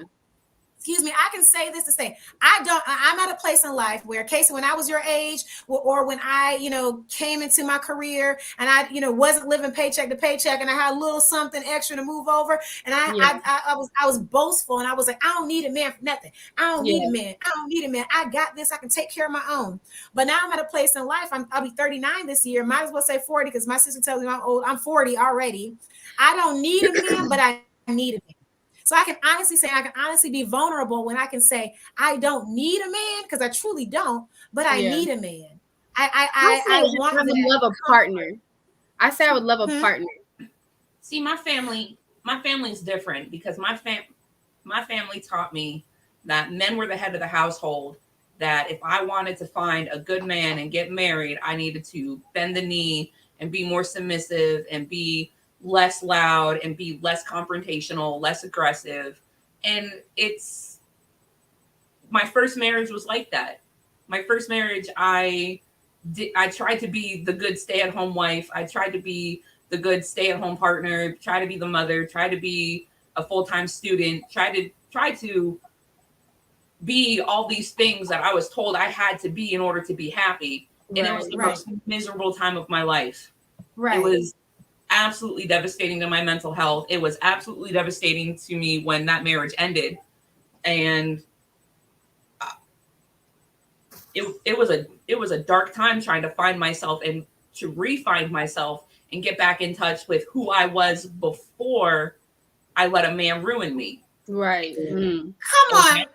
excuse me, I can say this to say, I'm at a place in life where, Casey, when I was your age, or when I, you know, came into my career and I, you know, wasn't living paycheck to paycheck, and I had a little something extra to move over, and I was boastful, and I was like, I don't need a man for nothing. I don't need a man. I don't need a man. I got this. I can take care of my own. But now I'm at a place in life. I'll be 39 this year. Might as well say 40, because my sister tells me I'm old. I'm 40 already. I don't need a man, but I need a man. So I can honestly say, I can honestly be vulnerable when I can say, I don't need a man, because I truly don't, but I need a man. I want I would love a partner. I say I would love a partner. See, my family's different, because my family taught me that men were the head of the household, that if I wanted to find a good man and get married, I needed to bend the knee and be more submissive and be less loud and be less confrontational, less aggressive. And my first marriage was like that. My first marriage, I tried to be the good stay-at-home wife. I tried to be the good stay-at-home partner, try to be the mother, try to be a full-time student, try to be all these things that I was told I had to be in order to be happy. And it was the most miserable time of my life. Right. It was absolutely devastating to my mental health. It was absolutely devastating to me when that marriage ended. And it was a dark time trying to find myself and to re-find myself and get back in touch with who I was before I let a man ruin me. Right. Mm. Come on.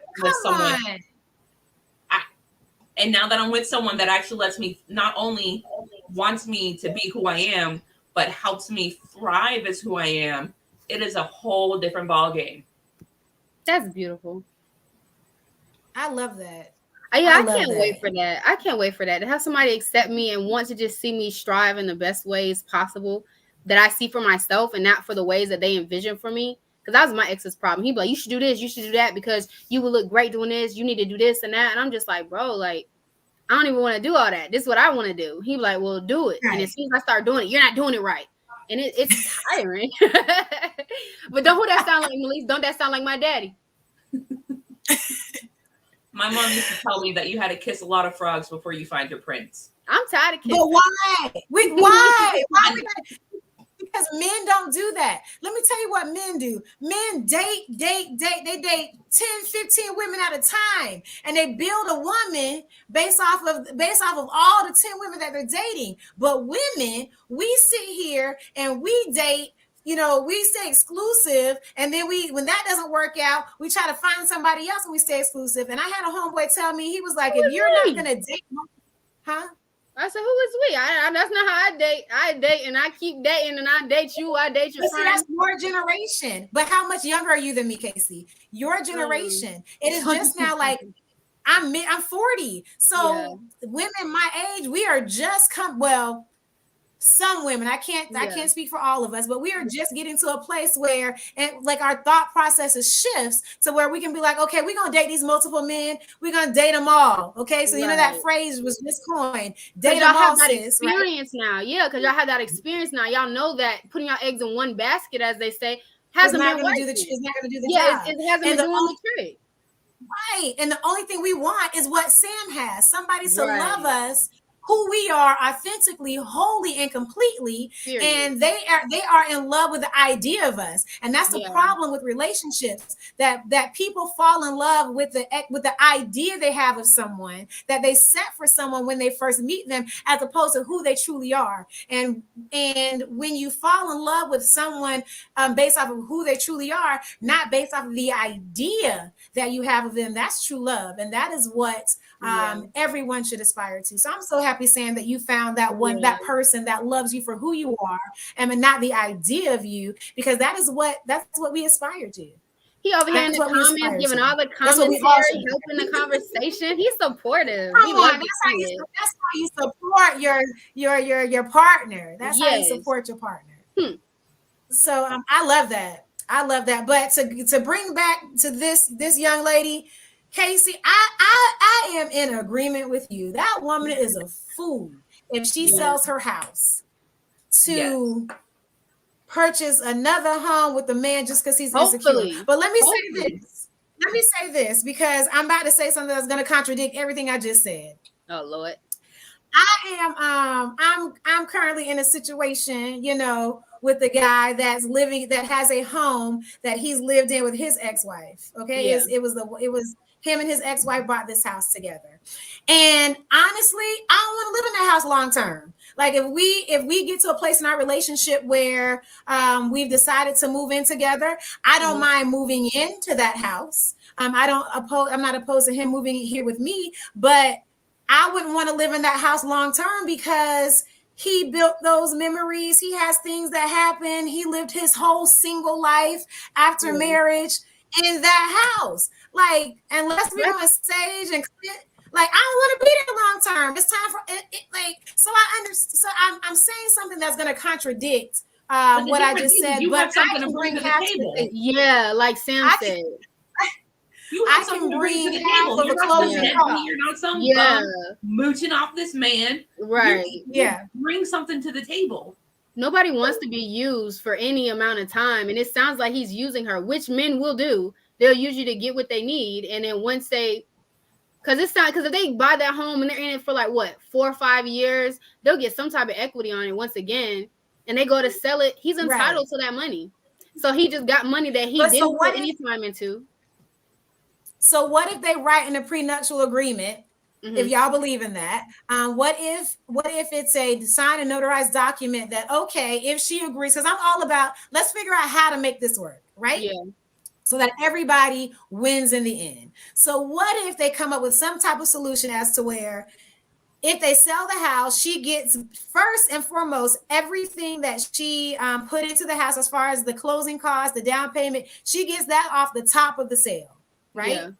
And now that I'm with someone that actually lets me, not only wants me to be who I am, but helps me thrive as who I am, it is a whole different ballgame. That's beautiful. I love that. Yeah, I can't wait for that. I can't wait for that. To have somebody accept me and want to just see me strive in the best ways possible that I see for myself and not for the ways that they envision for me. Because that was my ex's problem. He'd be like, you should do this, you should do that, because you would look great doing this. You need to do this and that. And I'm just like, bro, like, I don't even want to do all that. This is what I want to do. He'd be like, well, do it. Right. And as soon as I start doing it, you're not doing it right. And it's tiring. But don't that sound like, Melise? Don't that sound like my daddy? My mom used to tell me that you had to kiss a lot of frogs before you find your prince. I'm tired of kissing. But why? Why? Because men don't do that. Let me tell you what men do. Men date. They date 10, 15 women at a time. And they build a woman based off of all the 10 women that they're dating. But women, we sit here and we date. You know, we stay exclusive, and then when that doesn't work out, we try to find somebody else and we stay exclusive. And I had a homeboy tell me, he was like, if you're not gonna date, huh? I said, who is we? That's not how I date. I date and I keep dating, and I date you. I date your friends. That's your generation. But how much younger are you than me, Casey? Your generation. It is just now like I'm 40. So women my age, we are just some women, I can't speak for all of us, but we are just getting to a place where, and like, our thought processes shifts to where we can be like, okay, we're gonna date these multiple men, we're gonna date them all. Okay, so you know that phrase was just coined. Date them all, have that experience now, because y'all have that experience now. Y'all know that putting your eggs in one basket, as they say, hasn't been working. It's not gonna do the job. It hasn't been doing the trick. Right, and the only thing we want is what Sam has: somebody to love us, who we are authentically, wholly, and completely. Period. And they are in love with the idea of us. And that's the problem with relationships, that people fall in love with the idea they have of someone, that they set for someone when they first meet them, as opposed to who they truly are. And when you fall in love with someone based off of who they truly are, not based off of the idea that you have of them, that's true love. And that is what everyone should aspire to. So I'm so happy, Sam, that you found that person that loves you for who you are and not the idea of you, because that's what we aspire to. He over here in the comments giving all the commentary, helping the conversation. He's supportive. That's how you support your partner. That's how you support your partner. So I love that. But to bring back to this young lady, Casey, I am in agreement with you. That woman is a fool if she sells her house to purchase another home with the man just because he's insecure. But let me say this, because I'm about to say something that's going to contradict everything I just said. Oh Lord. I'm currently in a situation, with the guy that has a home that he's lived in with his ex-wife. Okay. It was him and his ex-wife bought this house together. And honestly, I don't want to live in that house long term. Like if we get to a place in our relationship where we've decided to move in together, I don't mind moving into that house. I'm not opposed to him moving here with me, but I wouldn't want to live in that house long term because he built those memories. He has things that happen. He lived his whole single life after marriage in that house. Like, and let's be on stage and like, I don't want to be there long term. It's time for it. Like, so I understand. So I'm saying something that's going to contradict what I just said. You but have something to bring to the table. Yeah, like Sam said. You have something to bring to the table. You're not some bum mooching off this man. Right. Bring something to the table. Nobody wants to be used for any amount of time. And it sounds like he's using her, which men will do. They'll use you to get what they need. And then once they, because if they buy that home and they're in it for like what, 4 or 5 years, they'll get some type of equity on it once again. And they go to sell it. He's entitled to that money. So he just got money that he didn't put any time into. So what if they write in a prenuptial agreement? If y'all believe in that, what if it's a signed and notarized document that, okay, if she agrees, because I'm all about, let's figure out how to make this work, right? Yeah. So that everybody wins in the end. So what if they come up with some type of solution as to where if they sell the house, she gets first and foremost everything that she put into the house as far as the closing costs, the down payment, she gets that off the top of the sale, right? Yeah.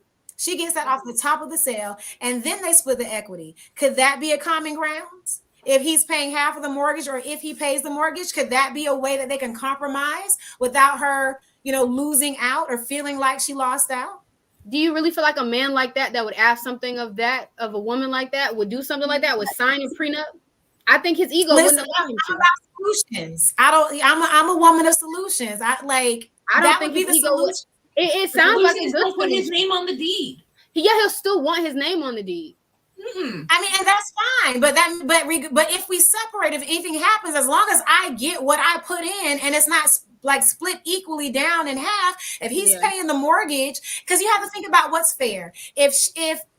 She gets that off the top of the sale, and then they split the equity. Could that be a common ground? If he's paying half of the mortgage, or if he pays the mortgage, could that be a way that they can compromise without her, losing out or feeling like she lost out? Do you really feel like a man like that would ask something of a woman like that, would do something like that, would sign a prenup? I think his ego wouldn't allow him to. I'm about solutions. I'm a woman of solutions. I don't think his ego would. It sounds like he's going to put his name on the deed. Yeah, he'll still want his name on the deed. Mm-hmm. I mean, and that's fine. But if we separate, if anything happens, as long as I get what I put in, and it's not like split equally down in half. If he's paying the mortgage, because you have to think about what's fair. Because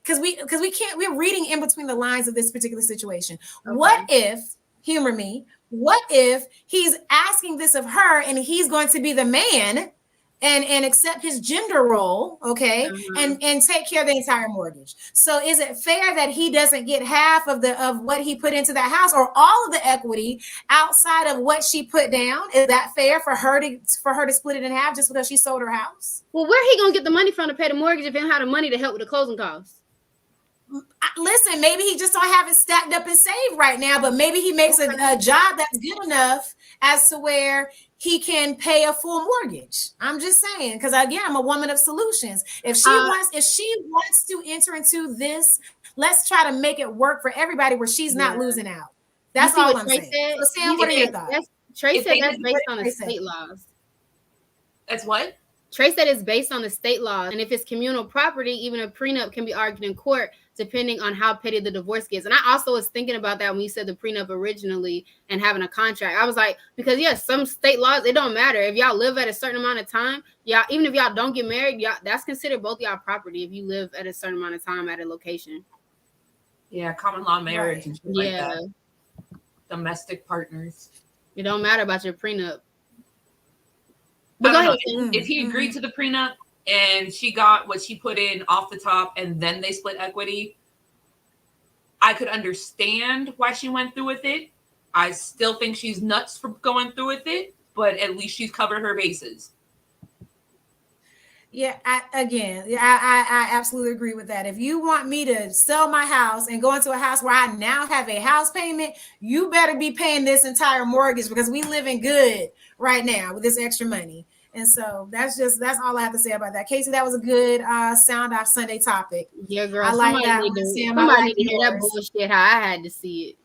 we're reading in between the lines of this particular situation. Okay. What if, humor me, what if he's asking this of her and he's going to be the man and accept his gender role, okay, and take care of the entire mortgage? So is it fair that he doesn't get half of what he put into that house, or all of the equity outside of what she put down? Is that fair for her to split it in half just because she sold her house? Well, where he gonna get the money from to pay the mortgage if he don't have the money to help with the closing costs? Listen, maybe he just don't have it stacked up and saved right now, but maybe he makes a job that's good enough as to where he can pay a full mortgage. I'm just saying, because again, I'm a woman of solutions. If she wants to enter into this, let's try to make it work for everybody where she's not losing out. That's all I'm saying. So Sam, what are your thoughts? Trey said that's based on the state laws. That's what? Trey said it's based on the state laws. And if it's communal property, even a prenup can be argued in court depending on how petty the divorce gets. And I also was thinking about that when you said the prenup originally and having a contract. I was like, because some state laws, it don't matter. If y'all live at a certain amount of time, even if y'all don't get married, that's considered both y'all property if you live at a certain amount of time at a location. Yeah, common law marriage and shit like that. Domestic partners. It don't matter about your prenup. But go ahead. If he agreed to the prenup and she got what she put in off the top and then they split equity, I could understand why she went through with it. I still think she's nuts for going through with it, but at least she's covered her bases. Yeah, I absolutely agree with that. If you want me to sell my house and go into a house where I now have a house payment, you better be paying this entire mortgage, because we living good right now with this extra money. And so that's all I have to say about that. Casey, that was a good Sound Off Sunday topic. Yeah, girl. I like that one. Sam, somebody need to hear that bullshit how I had to see it.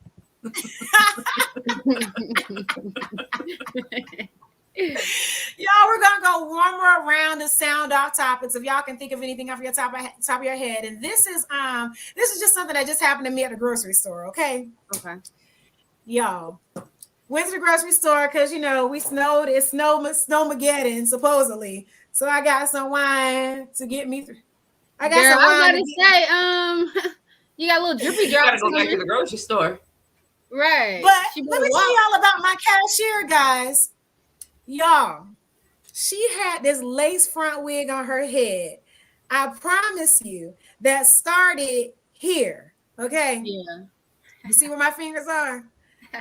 Y'all, we're gonna go one more round of sound off topics. If y'all can think of anything off your top of your head, and this is just something that just happened to me at the grocery store. Okay. Y'all went to the grocery store because we snowed. It's snowmageddon supposedly. So I got some wine to get me through. I got some wine. I was about to say, you got a little drippy drops. You gotta go back to the grocery store. Right. But She let better me tell walk. y'all about my cashier, guys. Y'all, she had this lace front wig on her head. I promise you that started here. Okay. Yeah. You see where my fingers are?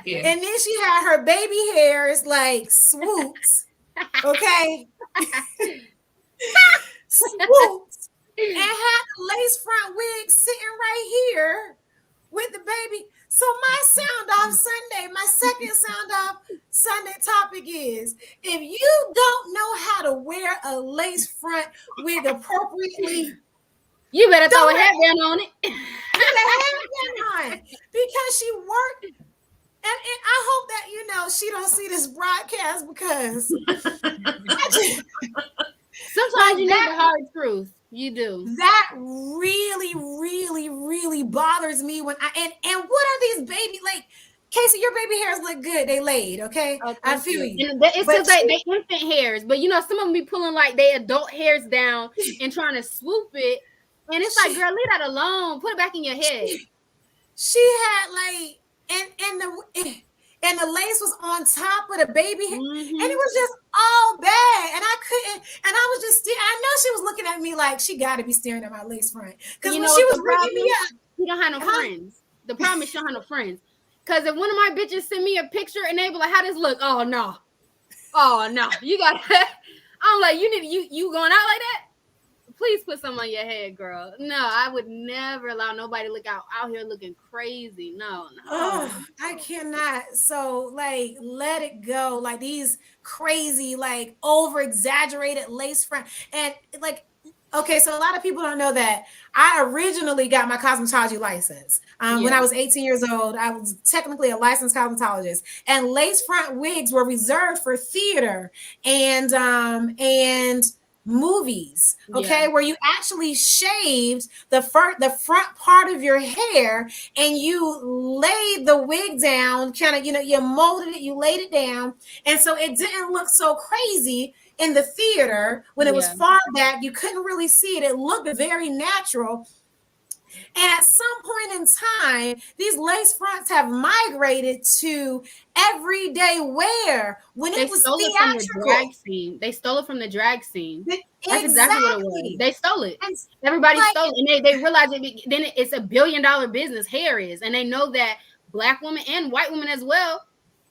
Yeah. And then she had her baby hairs like swoops. Okay. Swoops. And had the lace front wig sitting right here with the baby. So my sound off Sunday, my second sound off Sunday topic is if you don't know how to wear a lace front wig appropriately, You better throw a Don't headband on it. put a headband on because she worked. And I hope that she don't see this broadcast because Sometimes you need the hard truth. You do. that really, really, really bothers me when and what are these baby like? Casey, your baby hairs look good. They laid, okay? Oh, I feel you. And it's because they infant hairs, but some of them be pulling like they adult hairs down and trying to swoop it. And it's like, girl, leave that alone. Put it back in your head. She had like and the lace was on top of the baby hair, and it was just all bad. And I couldn't, and I was just I know she was looking at me like she got to be staring at my lace front because when she was bringing me up, you don't have no friends. The problem is she don't have no friends. Because if one of my bitches send me a picture and they be like, "How does look?" Oh no, you got. I'm like, you going out like that? Please put some on your head, girl. No, I would never allow nobody to look out here looking crazy. No. Oh, I cannot. So like, let it go. Like these crazy, like over exaggerated lace front and like. Okay, so a lot of people don't know that I originally got my cosmetology license. When I was 18 years old, I was technically a licensed cosmetologist, and lace front wigs were reserved for theater and movies. Okay, where you actually shaved the front part of your hair and you laid the wig down, kind of, you molded it, you laid it down, and so it didn't look so crazy in the theater when it was far back. You couldn't really see it. It looked very natural. And at some point in time, these lace fronts have migrated to everyday wear when it was theatrical. They stole it from the drag scene. That's exactly what it was. They stole it. Everybody stole it. And they realized then it's a $1 billion business. Hair is. And they know that Black women and white women as well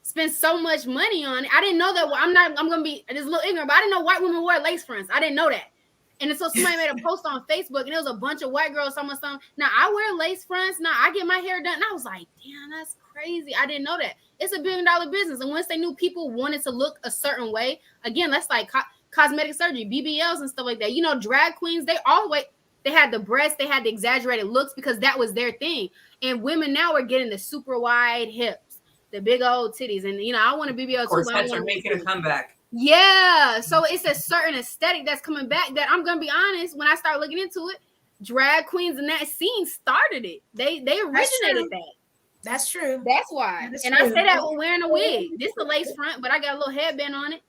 spend so much money on it. I didn't know that. I'm going to be just a little ignorant, but I didn't know white women wear lace fronts. I didn't know that. And so somebody made a post on Facebook, and it was a bunch of white girls talking about something. Now I wear lace fronts. Now I get my hair done. And I was like, damn, that's crazy. I didn't know that. It's a $1 billion business. And once they knew people wanted to look a certain way, again, that's like cosmetic surgery, BBLs and stuff like that. Drag queens, they had the breasts, they had the exaggerated looks because that was their thing. And women now are getting the super wide hips, the big old titties. And, I want a BBL too. Corsets are making a comeback. Yeah, so it's a certain aesthetic that's coming back that I'm gonna be honest, when I start looking into it, drag queens in that scene started it. They originated that. That's true. That's why. And I say that with wearing a wig. This is a lace front, but I got a little headband on it.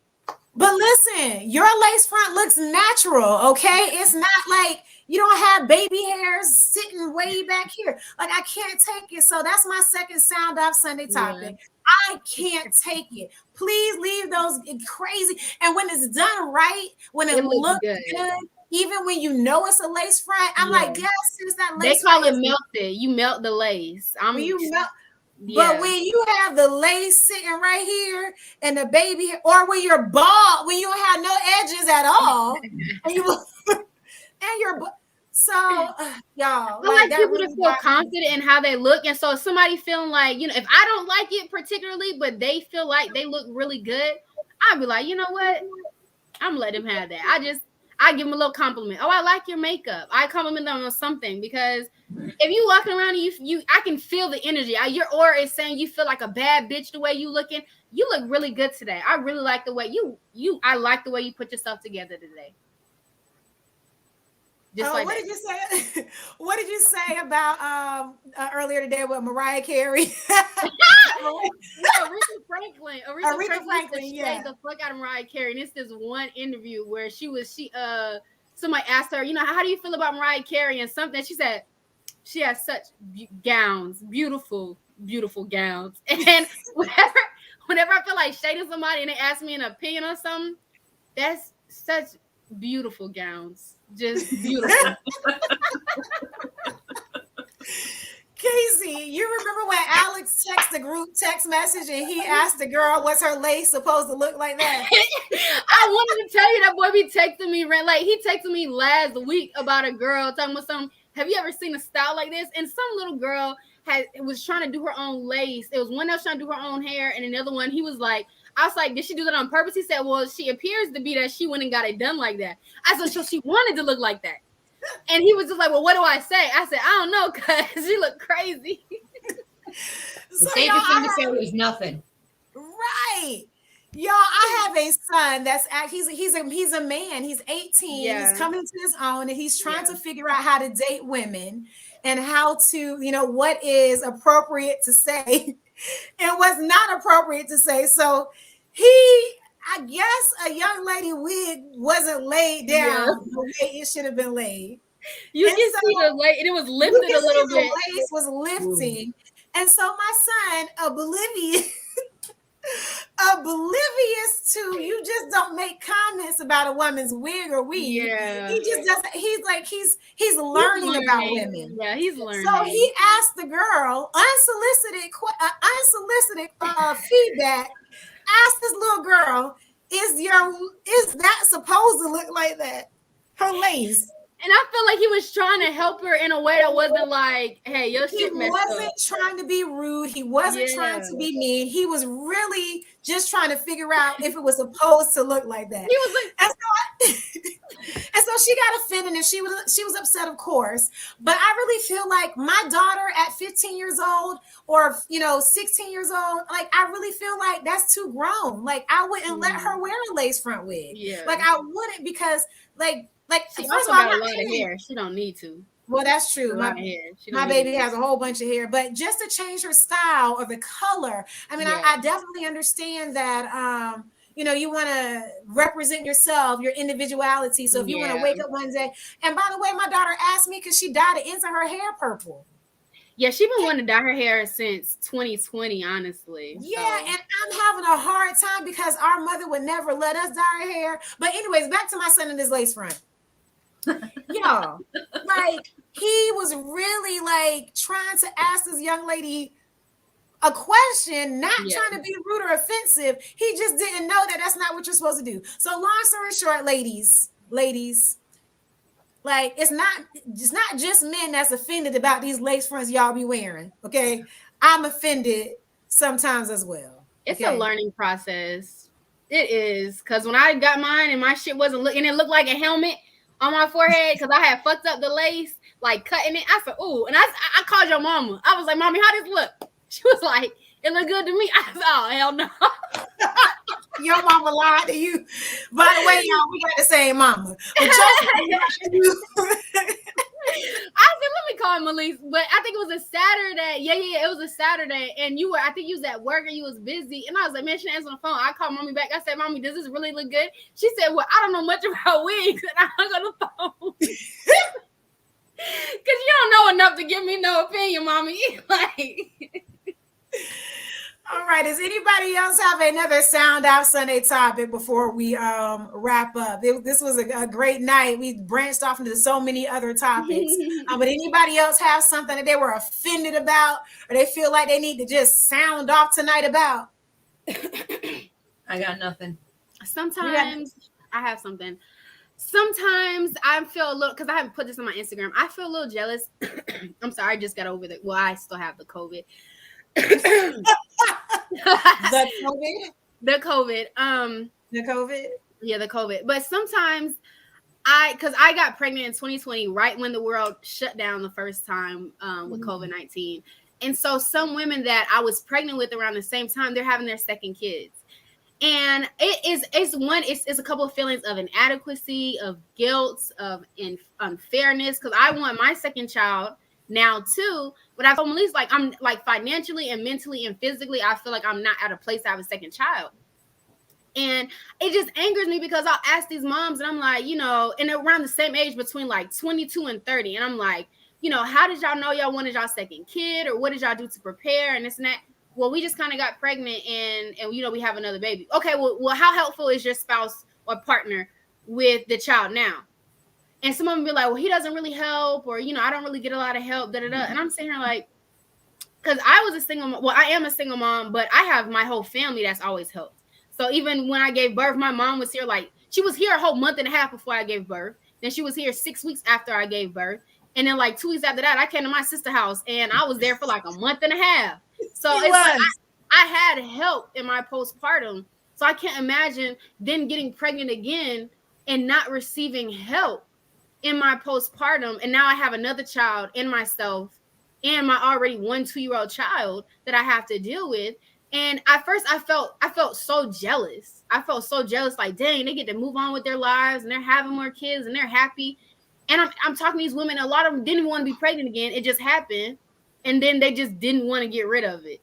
But listen, your lace front looks natural, okay? It's not like you don't have baby hairs sitting way back here. Like, I can't take it. So that's my second sound off Sunday topic. I can't take it. Please leave those crazy. And when it's done right, when it looks good, even when you know it's a lace front, I'm like, yes, it's that lace. They call it melted. You melt the lace. But when you have the lace sitting right here and the baby, or when you're bald, when you don't have no edges at all, and you're so y'all. I like people to feel confident in how they look, and so if somebody feeling like, if I don't like it particularly, but they feel like they look really good, I'd be like, you know what, I'm letting them have that. I give them a little compliment. Oh, I like your makeup. I compliment them on something, because if you walking around and I can feel the energy. Your aura is saying you feel like a bad bitch the way you looking. You look really good today. I really like the way I like the way you put yourself together today. What did you say? What did you say about earlier today with Mariah Carey? Aretha Franklin. Aretha Franklin the fuck out of Mariah Carey. And it's this one interview where somebody asked her, how do you feel about Mariah Carey and something? She said she has such gowns, beautiful beautiful gowns. And whenever I feel like shading somebody and they ask me an opinion on something, that's such beautiful gowns. Just beautiful. Casey, you remember when Alex texted the group text message and he asked the girl, "What's her lace supposed to look like that?" I wanted to tell you that boy be texting me, like he texted me last week about a girl talking about some. Have you ever seen a style like this? And some little girl was trying to do her own lace. It was one that was trying to do her own hair, and another one he was like, I was like, did she do that on purpose? He said, well, she appears to be that she went and got it done like that. I said, so she wanted to look like that. And he was just like, well, what do I say? I said, I don't know, because she looked crazy. The safest thing to say was nothing. Right. Y'all, I have a son that's he's a man. He's 18. Yeah. He's coming to his own, and he's trying to figure out how to date women and how to, what is appropriate to say and what's not appropriate to say. So I guess a young lady wig wasn't laid down the way it should have been laid. You can see the lace, and it was lifted a little bit. The lace was lifting. Ooh. And so my son, oblivious to, you just don't make comments about a woman's wig or weave. Yeah. He just doesn't. He's learning about women. Yeah, he's learning. So he asked the girl unsolicited feedback. Asked this little girl, is that supposed to look like that? Her lace. And I feel like he was trying to help her in a way that wasn't like, hey, your shit messed up. He wasn't trying to be rude. He wasn't trying to be mean. He was really just trying to figure out if it was supposed to look like that. He was like, and so she got offended and she was upset, of course. But I really feel like my daughter at 15 years old or 16 years old, like I really feel like that's too grown. Like I wouldn't let her wear a lace front wig. Yeah. Like I wouldn't, because like she also got a lot of hair. She don't need to. Well, that's true. My baby has a whole bunch of hair, but just to change her style or the color. I mean, I definitely understand that. You want to represent yourself, your individuality. So if you want to wake up one day, and by the way, my daughter asked me because she dyed the ends of her hair purple. Yeah, she's been wanting to dye her hair since 2020, honestly. Yeah, and I'm having a hard time because our mother would never let us dye her hair. But anyways, back to my son and his lace front. Y'all, like he was really like trying to ask this young lady a question, not trying to be rude or offensive. He just didn't know that that's not what you're supposed to do. So long story short, ladies, like it's not just men that's offended about these lace fronts y'all be wearing. Okay, I'm offended sometimes as well. It's a learning process. It is, because when I got mine and my shit wasn't looking, it looked like a helmet on my forehead because I had fucked up the lace, like cutting it. I said, ooh, and I called your mama. I was like, Mommy, how does it look? She was like, it looked good to me. I said, oh, hell no. Your mama lied to you. By the way, y'all, we got the same mama. But I said, let me call him Elise, but I think it was a Saturday. Yeah, it was a Saturday, and I think you was at work and you was busy, and I was like, man, she didn't answer the phone. I called Mommy back. I said, Mommy, does this really look good? She said, well, I don't know much about wigs, and I hung on the phone. Because you don't know enough to give me no opinion, Mommy. Like... All right. Does anybody else have another Sound Out Sunday topic before we wrap up? This was a great night. We branched off into so many other topics. But anybody else have something that they were offended about, or they feel like they need to just sound off tonight about? I got nothing. Sometimes I have something. Sometimes I feel a little, because I haven't put this on my Instagram, I feel a little jealous. I'm sorry, I just got over it. Well, I still have the COVID. The COVID. Yeah, the COVID. But sometimes because I got pregnant in 2020, right when the world shut down the first time with COVID-19. And so some women that I was pregnant with around the same time, they're having their second kids. And it's a couple of feelings of inadequacy, of guilt, of unfairness, because I want my second child now too, but I told Melise, like, I'm like financially and mentally and physically, I feel like I'm not at a place to have a second child. And it just angers me because I'll ask these moms and I'm like, and they're around the same age between like 22 and 30. And I'm like, how did y'all know y'all wanted y'all second kid, or what did y'all do to prepare and this and that? Well, we just kind of got pregnant and we have another baby. Okay, well, how helpful is your spouse or partner with the child now? And some of them be like, well, he doesn't really help, or, I don't really get a lot of help, da-da-da. And I'm sitting here like, because I am a single mom, but I have my whole family that's always helped. So even when I gave birth, my mom was here, she was here a whole month and a half before I gave birth. Then she was here 6 weeks after I gave birth. And then 2 weeks after that, I came to my sister's house and I was there for a month and a half. So I had help in my postpartum. So I can't imagine then getting pregnant again and not receiving help in my postpartum. And now I have another child in myself and my already 2-year-old child that I have to deal with. And at first I felt so jealous. I felt so jealous, dang, they get to move on with their lives and they're having more kids and they're happy. And I'm talking to these women, a lot of them didn't even want to be pregnant again. It just happened. And then they just didn't want to get rid of it.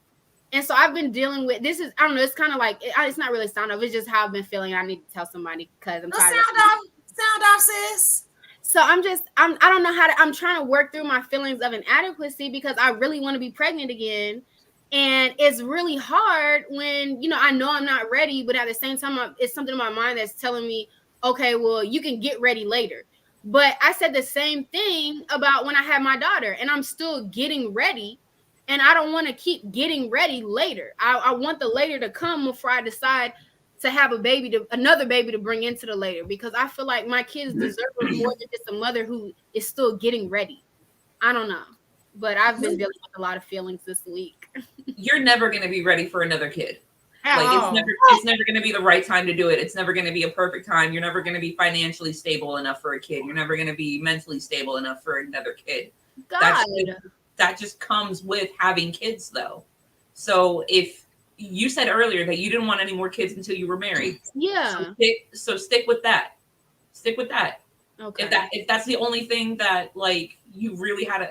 And so I've been dealing with this. I don't know. It's kind of it's not really sound off. It's just how I've been feeling. I need to tell somebody because I'm tired. Sound off, sis. So I don't know I'm trying to work through my feelings of inadequacy because I really want to be pregnant again. And it's really hard when, I know I'm not ready, but at the same time, it's something in my mind that's telling me, okay, well, you can get ready later. But I said the same thing about when I had my daughter, and I'm still getting ready. And I don't want to keep getting ready later. I want the later to come before I decide to have another baby to bring into the later, because I feel like my kids deserve more than just a mother who is still getting ready. I don't know, but I've been dealing with a lot of feelings this week. You're never going to be ready for another kid. It's never going to be the right time to do it. It's never going to be a perfect time. You're never going to be financially stable enough for a kid. You're never going to be mentally stable enough for another kid. That just comes with having kids, though. So if you said earlier that you didn't want any more kids until you were married, yeah. So stick with that. Stick with that. Okay. If that's the only thing that you really had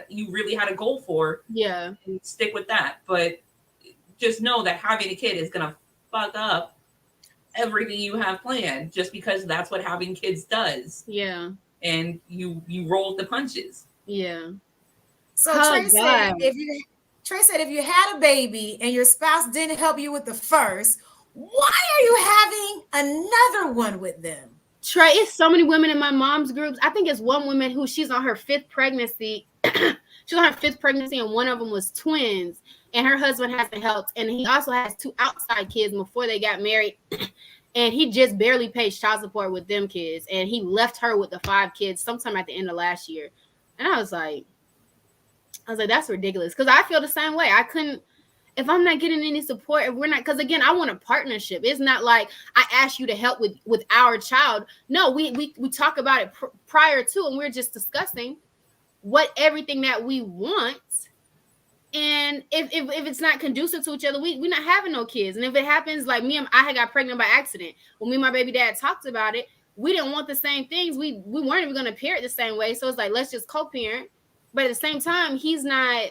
a goal for, yeah, stick with that. But just know that having a kid is gonna fuck up everything you have planned, just because that's what having kids does. Yeah. And you roll the punches. Yeah. So Trey said if you had a baby and your spouse didn't help you with the first, why are you having another one with them? Trey, it's so many women in my mom's groups. I think it's one woman who she's on her 5th pregnancy. She's on her 5th pregnancy, and one of them was twins, and her husband hasn't helped. And he also has 2 outside kids before they got married. And he just barely pays child support with them kids. And he left her with the 5 kids sometime at the end of last year. And I was like, that's ridiculous. Because I feel the same way. I couldn't, if I'm not getting any support, if we're not, because again, I want a partnership. It's not like I ask you to help with our child. No, we talk about it prior to, and we're just discussing everything that we want. And if it's not conducive to each other, we're not having no kids. And if it happens, I had got pregnant by accident. When me and my baby dad talked about it, we didn't want the same things. We weren't even going to parent the same way. So it's let's just co-parent. But at the same time, he's not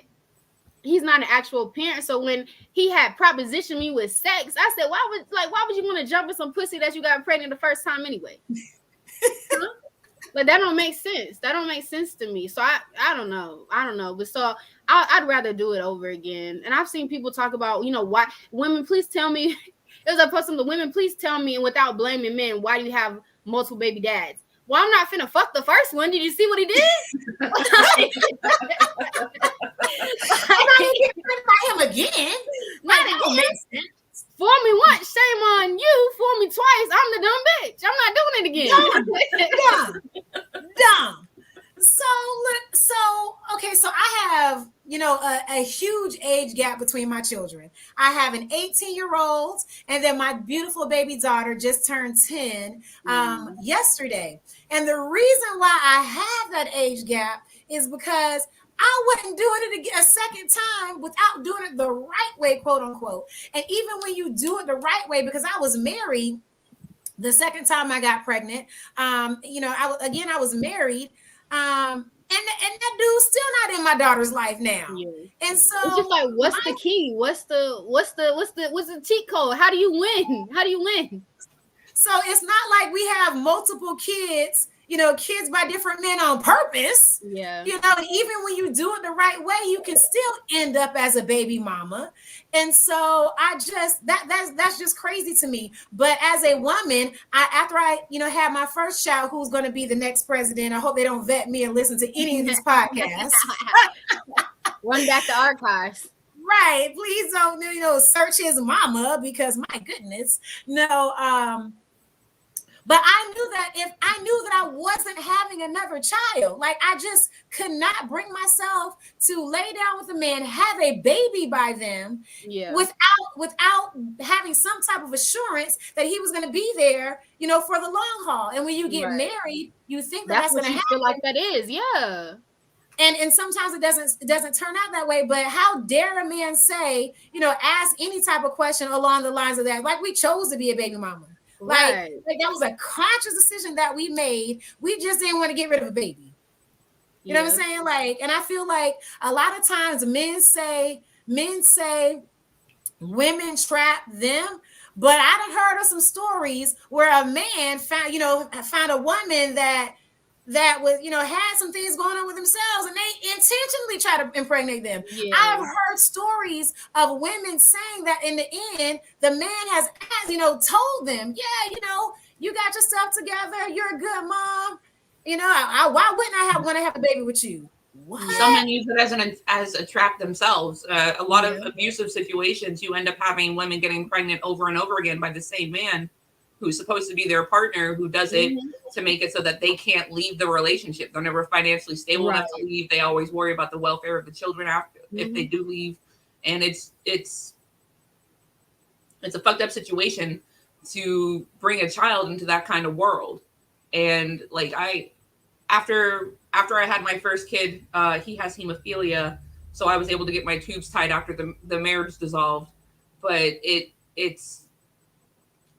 an actual parent. So when he had propositioned me with sex, I said, why would you want to jump in some pussy that you got pregnant the first time anyway? That don't make sense. That don't make sense to me. So I don't know. But so I'd rather do it over again. And I've seen people talk about, why women, please tell me. It was a post on the women, please tell me, and without blaming men, why do you have multiple baby dads? Well, I'm not finna fuck the first one. Did you see what he did? I'm not gonna get pregnant by him again. That don't make sense. Fool me once, shame on you. Fool me twice, I'm the dumb bitch. I'm not doing it again. Dumb. So I have, a huge age gap between my children. I have an 18-year-old, and then my beautiful baby daughter just turned 10 yesterday. And the reason why I have that age gap is because I wasn't doing it a second time without doing it the right way, quote unquote. And even when you do it the right way, because I was married the second time I got pregnant, I was married. And that dude's still not in my daughter's life now. Yeah. And so it's just what's the key? What's the cheat code? How do you win? So it's not like we have multiple kids kids by different men on purpose. Yeah. And even when you do it the right way, you can still end up as a baby mama. And so I just that's just crazy to me. But as a woman, after I had my first child, who's going to be the next president, I hope they don't vet me and listen to any of these podcasts. Run back the archives. Right. Please don't, search his mama, because my goodness. No, but I knew that if I knew that I wasn't having another child, like I just could not bring myself to lay down with a man, have a baby by them, without having some type of assurance that he was going to be there, for the long haul. And when you get married, you think that's going to happen. Feel like that is, yeah. And sometimes it doesn't turn out that way. But how dare a man say, ask any type of question along the lines of that, like we chose to be a baby mama. Like that was a conscious decision that we made. We just didn't want to get rid of a baby. You know what I'm saying? Like, and I feel like a lot of times men say women trap them. But I done heard of some stories where a man found a woman that was, had some things going on with themselves, and they intentionally try to impregnate them. Yeah. I've heard stories of women saying that in the end, the man has told them, you got yourself together. You're a good mom. Why wouldn't I want to have a baby with you? What? Some men use it as a trap themselves. A lot of abusive situations, you end up having women getting pregnant over and over again by the same man who's supposed to be their partner, who does it to make it so that they can't leave the relationship. They're never financially stable enough to leave. They always worry about the welfare of the children after if they do leave. And it's a fucked up situation to bring a child into that kind of world. And like after I had my first kid, he has hemophilia, so I was able to get my tubes tied after the marriage dissolved. But it's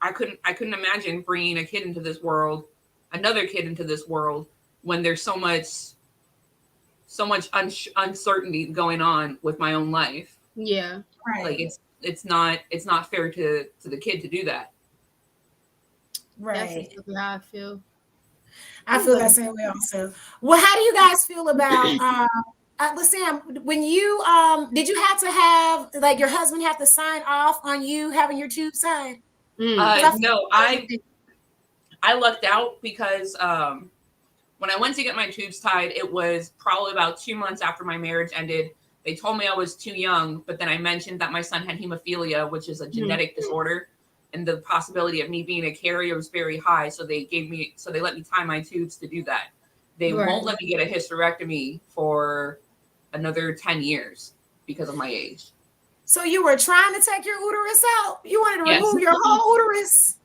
I couldn't imagine bringing a kid into this world, another kid into this world, when there's so much uncertainty going on with my own life. Yeah, right. Like it's not fair to the kid to do that. Right. That's how I feel. I feel that same way also. Well, how do you guys feel about Sam, when you did you have to have like your husband have to sign off on you having your tube signed? No, I lucked out because when I went to get my tubes tied, it was probably about 2 months after my marriage ended. They told me I was too young, but then I mentioned that my son had hemophilia, which is a genetic disorder, and the possibility of me being a carrier was very high. So they let me tie my tubes to do that. They won't let me get a hysterectomy for another 10 years because of my age. So you were trying to take your uterus out? You wanted to remove your whole uterus?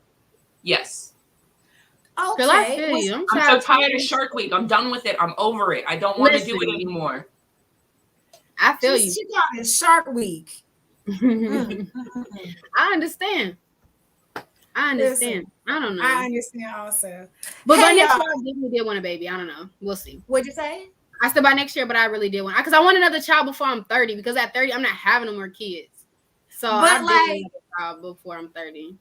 Yes. Okay. I'm so tired of Shark Week. I'm done with it. I'm over it. I don't want to do it anymore. I feel you. She got it Shark Week. I understand. Listen, I don't know. I understand also. But by next year, I definitely did want a baby. I don't know. We'll see. What'd you say? I said by next year, but I really did want, because I want another child before I'm 30. Because at 30, I'm not having no more kids. So I did want another child before I'm 30.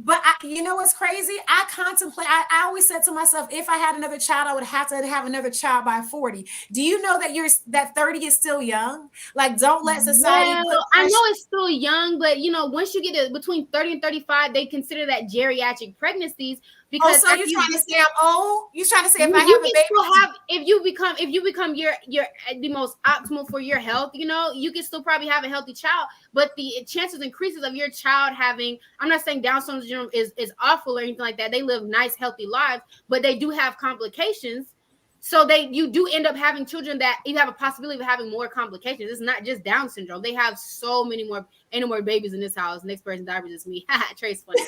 But you know what's crazy? I always said to myself, if I had another child, I would have to have another child by 40. Do you know that 30 is still young? Like, don't let society. Well, I know it's still young, but once you get to between 30 and 35, they consider that geriatric pregnancies. Because so you're trying to say I'm old? You're trying to say if I have a baby? If you become your the most optimal for your health, you can still probably have a healthy child, but the chances increases of your child having, I'm not saying Down syndrome is awful or anything like that. They live nice, healthy lives, but they do have complications. So you do end up having children that you have a possibility of having more complications. It's not just Down syndrome. They have so many more. Ain't no more babies in this house. Next person diapers is me. Trey's funny.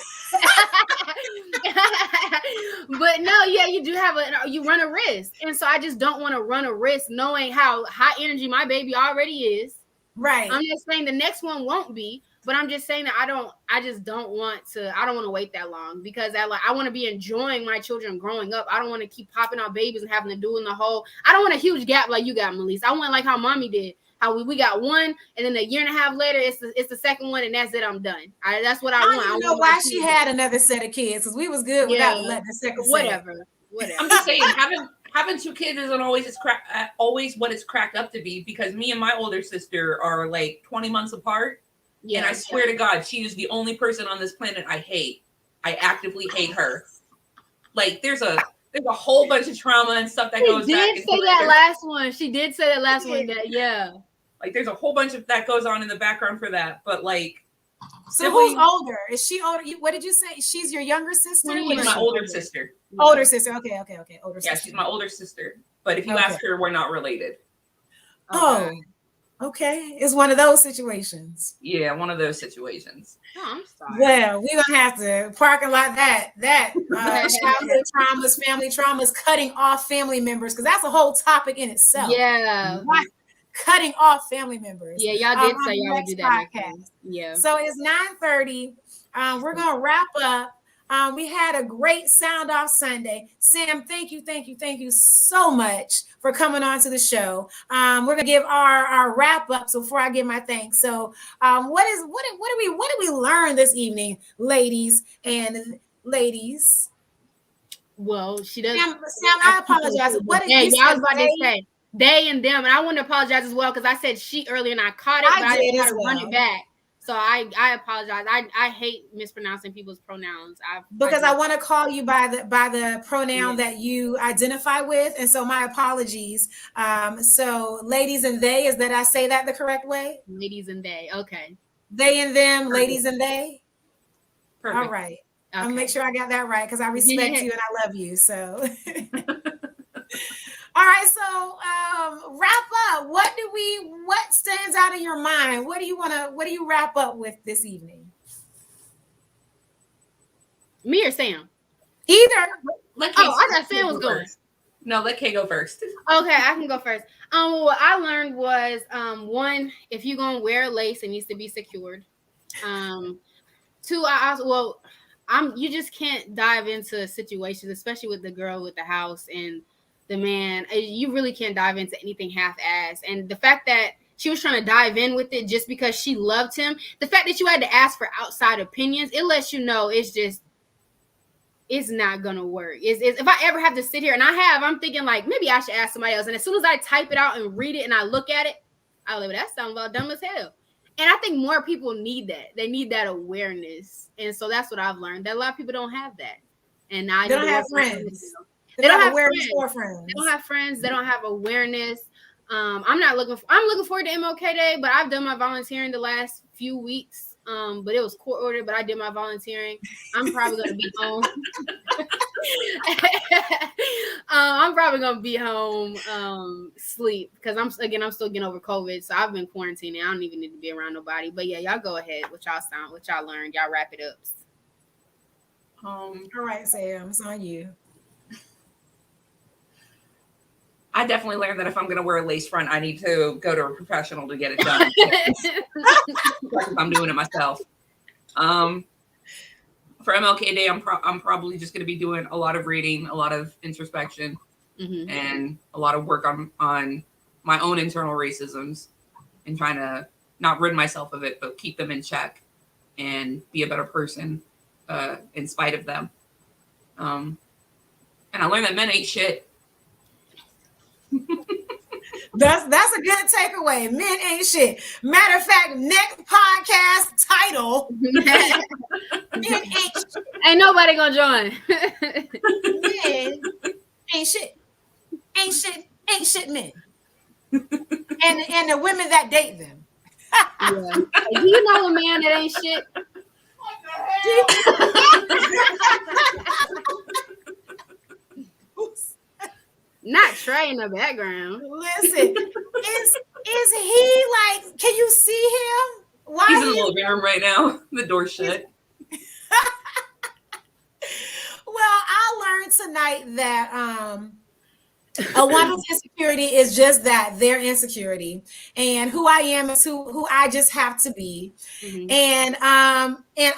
But no, yeah, you do you run a risk. And so I just don't want to run a risk knowing how high energy my baby already is. Right. I'm just saying the next one won't be, but I'm just saying that I don't want to wait that long, because I want to be enjoying my children growing up. I don't want to keep popping out babies and having to do in the whole, I don't want a huge gap like you got, Melissa. I want like how mommy did. How we got one, and then a year and a half later, it's the second one, and that's it. I'm done. That's what I want. I don't know why she had another set of kids, because we was good without letting the second whatever. Whatever. I'm just saying, having two kids isn't always what it's cracked up to be, because me and my older sister are like 20 months apart. Yeah, and I swear to God, she is the only person on this planet I hate. I actively hate her. Like there's a whole bunch of trauma and stuff that goes back. She did say that last one. She did say that last one. That yeah. Like there's a whole bunch of that goes on in the background for that. But like, so who's older? Is she older? What did you say? She's your younger sister? She's my older sister. Older sister. Okay. Older sister. Yeah, she's my older sister. But if you ask her, we're not related. Oh, okay. It's one of those situations. Yeah, one of those situations. Oh, I'm sorry. Well, we're gonna have to parking lot that childhood traumas, family traumas, cutting off family members, because that's a whole topic in itself. Yeah. Cutting off family members. Yeah, y'all did say y'all would do that. Yeah. So it's 9:30. We're gonna wrap up. We had a great sound off Sunday. Sam, thank you so much for coming on to the show. We're gonna give our wrap up. So before I give my thanks, so what did we learn this evening, ladies and ladies? Well, she does. Sam, I apologize. What did you say? I was about to say they and them, and I want to apologize as well because I said she earlier and I caught it, but I didn't try to run it back. So I apologize. I hate mispronouncing people's pronouns. I want to call you by the pronoun that you identify with, and so my apologies. So ladies and they, is that I say that the correct way? Ladies and they, okay. They and them, ladies and they. Perfect. All right. Okay. I'll make sure I got that right because I respect you and I love you. So. All right, so wrap up. What stands out in your mind? What do you wrap up with this evening? Me or Sam? Either. I thought Sam was going. No, let Kay go first. Okay, I can go first. What I learned was one, if you're gonna wear lace, it needs to be secured. Two, you just can't dive into situations, especially with the girl with the house and the man. You really can't dive into anything half-assed. And the fact that she was trying to dive in with it just because she loved him, the fact that you had to ask for outside opinions, it lets you know it's not gonna work. If I ever have to sit here, and I'm thinking like maybe I should ask somebody else. And as soon as I type it out and read it and I look at it, I live. That sounds about dumb as hell. And I think more people need that. They need that awareness. And so that's what I've learned. That a lot of people don't have that. And I don't have friends. They don't have awareness friends. They don't have friends. They don't have awareness. I'm looking forward to MLK Day, but I've done my volunteering the last few weeks. But it was court ordered, but I did my volunteering. I'm probably gonna be home. I'm probably gonna be home, sleep, because I'm still getting over COVID. So I've been quarantining. I don't even need to be around nobody. But yeah, y'all go ahead. What y'all learned, y'all wrap it up. All right, Sam, it's on you. I definitely learned that if I'm going to wear a lace front, I need to go to a professional to get it done. I'm doing it myself. For MLK Day, I'm probably just going to be doing a lot of reading, a lot of introspection, and a lot of work on my own internal racisms, and trying to not rid myself of it, but keep them in check and be a better person in spite of them. And I learned that men ain't shit. That's a good takeaway. Men ain't shit. Matter of fact, next podcast title: Men ain't shit. Ain't nobody gonna join. Men ain't shit. Ain't shit men. And the women that date them. Yeah. Do you know a man that ain't shit? Not Trey in the background. Listen, is he like? Can you see him? Why he's in the living room right now. The door's shut. Well, I learned tonight that a woman's insecurity is just that, their insecurity, and who I am is who I just have to be. And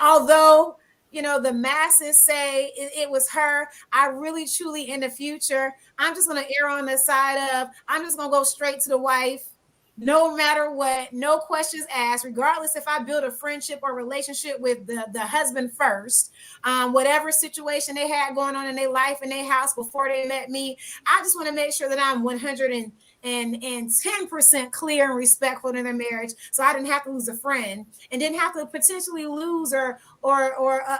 although the masses say it was her, I really truly in the future, I'm just going to err on the side of, I'm just going to go straight to the wife no matter what, no questions asked, regardless if I build a friendship or relationship with the husband first, whatever situation they had going on in their life in their house before they met me, I just want to make sure that I'm 110% clear and respectful in their marriage, so I didn't have to lose a friend and didn't have to potentially lose or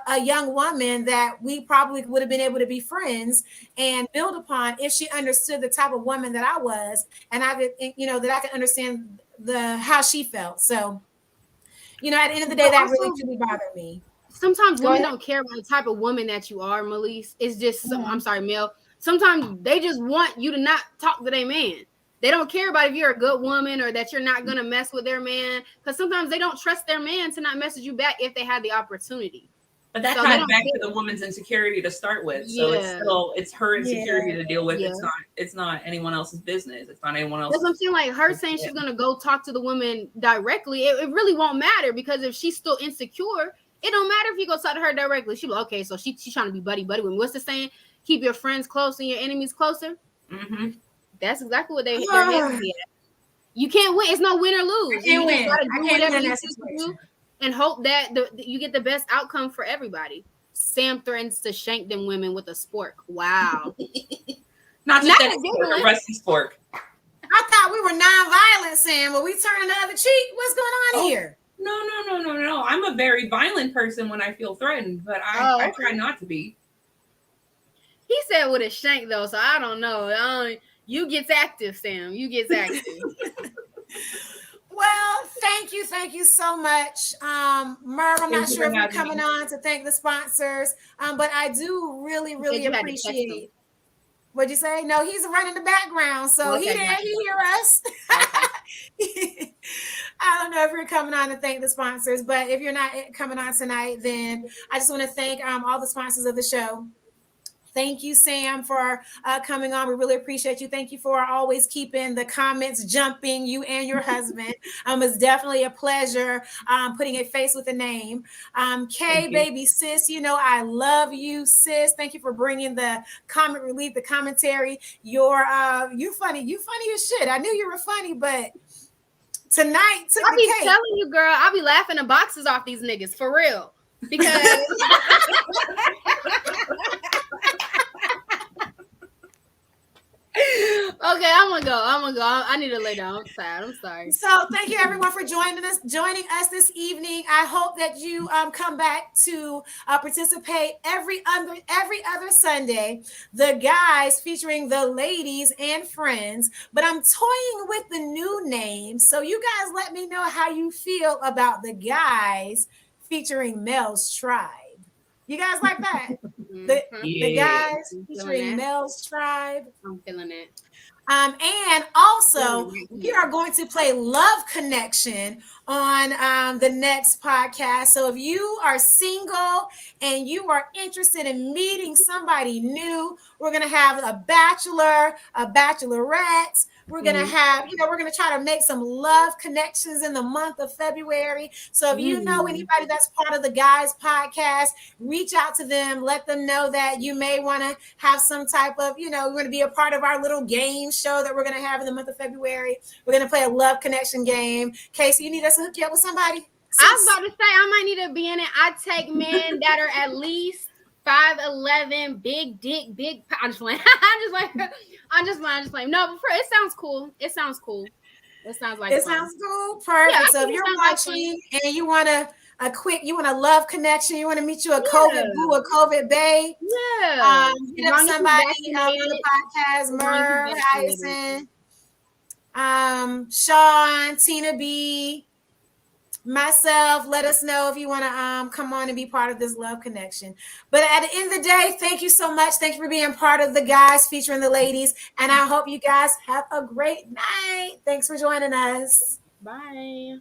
a young woman that we probably would have been able to be friends and build upon if she understood the type of woman that I was, and I could, that I could understand how she felt. So, at the end of the day, that really truly bothered me. Sometimes women don't care about the type of woman that you are, Melise. It's just, I'm sorry, Mel. Sometimes they just want you to not talk to their man. They don't care about if you're a good woman or that you're not going to mess with their man, because sometimes they don't trust their man to not message you back if they had the opportunity. But that ties back to the woman's insecurity to start with. So it's her insecurity to deal with. Yeah. It's not anyone else's business. It's not anyone else's. That's what I'm saying. Like her saying she's going to go talk to the woman directly. It really won't matter, because if she's still insecure, it don't matter if you go talk to her directly. She'll be like, okay, so she's trying to be buddy with me. What's the saying? Keep your friends close and your enemies closer. Mm-hmm. That's exactly what they're at. You can't win. It's no win or lose. You just gotta do whatever you do and hope that you get the best outcome for everybody. Sam threatens to shank them women with a spork. Wow. Not just a rusty spork. I thought we were non-violent, Sam, but we turning the other cheek. What's going on here? No. I'm a very violent person when I feel threatened, but I try not to be. He said with a shank, though, so I don't know. You get active, Sam. You get active. Well, thank you so much. Merv, I'm not sure if you're coming on to thank the sponsors, but I do really appreciate. What'd you say? No, he's running the background, so he hear us. Okay. I don't know if you're coming on to thank the sponsors, but if you're not coming on tonight, then I just want to thank all the sponsors of the show. Thank you, Sam, for coming on. We really appreciate you. Thank you for always keeping the comments jumping, you and your husband. It's definitely a pleasure putting a face with a name. Kay, baby sis, I love you, sis. Thank you for bringing the comic relief, the commentary. You funny as shit. I knew you were funny, but tonight took I'll be telling you, girl, I'll be laughing the boxes off these niggas for real. Because okay, I'm gonna go. I need to lay down. I'm tired. I'm sorry. So thank you everyone for joining us this evening. I hope that you come back to participate every other Sunday. The guys featuring the ladies and friends, but I'm toying with the new name. So you guys let me know how you feel about the guys featuring Mel's Tribe. You guys like that? The guys featuring Mel's Tribe. I'm feeling it. And also, we are going to play Love Connection on the next podcast. So if you are single and you are interested in meeting somebody new, we're going to have a bachelor, a bachelorette. We're going to have, we're going to try to make some love connections in the month of February. So if you know anybody that's part of the Guys Podcast, reach out to them. Let them know that you may want to have some type of, we're going to be a part of our little game show that we're going to have in the month of February. We're going to play a love connection game. Casey, you need us to hook you up with somebody? I was about to say, I might need to be in it. I take men that are at least 5'11", big dick, big. I'm just playing. I'm just playing. No, but it sounds cool. It sounds cool. It sounds like it sounds cool. Perfect. Yeah, so if you're watching and you want you want a love connection, you want to meet you a COVID boo, a COVID bae. Yeah. Hit up somebody on the podcast, Merv, Hyacin, Sean, Tina B, myself. Let us know if you want to come on and be part of this love connection. But at the end of the day, thank you so much. Thank you for being part of the guys featuring the ladies. And I hope you guys have a great night. Thanks for joining us. Bye.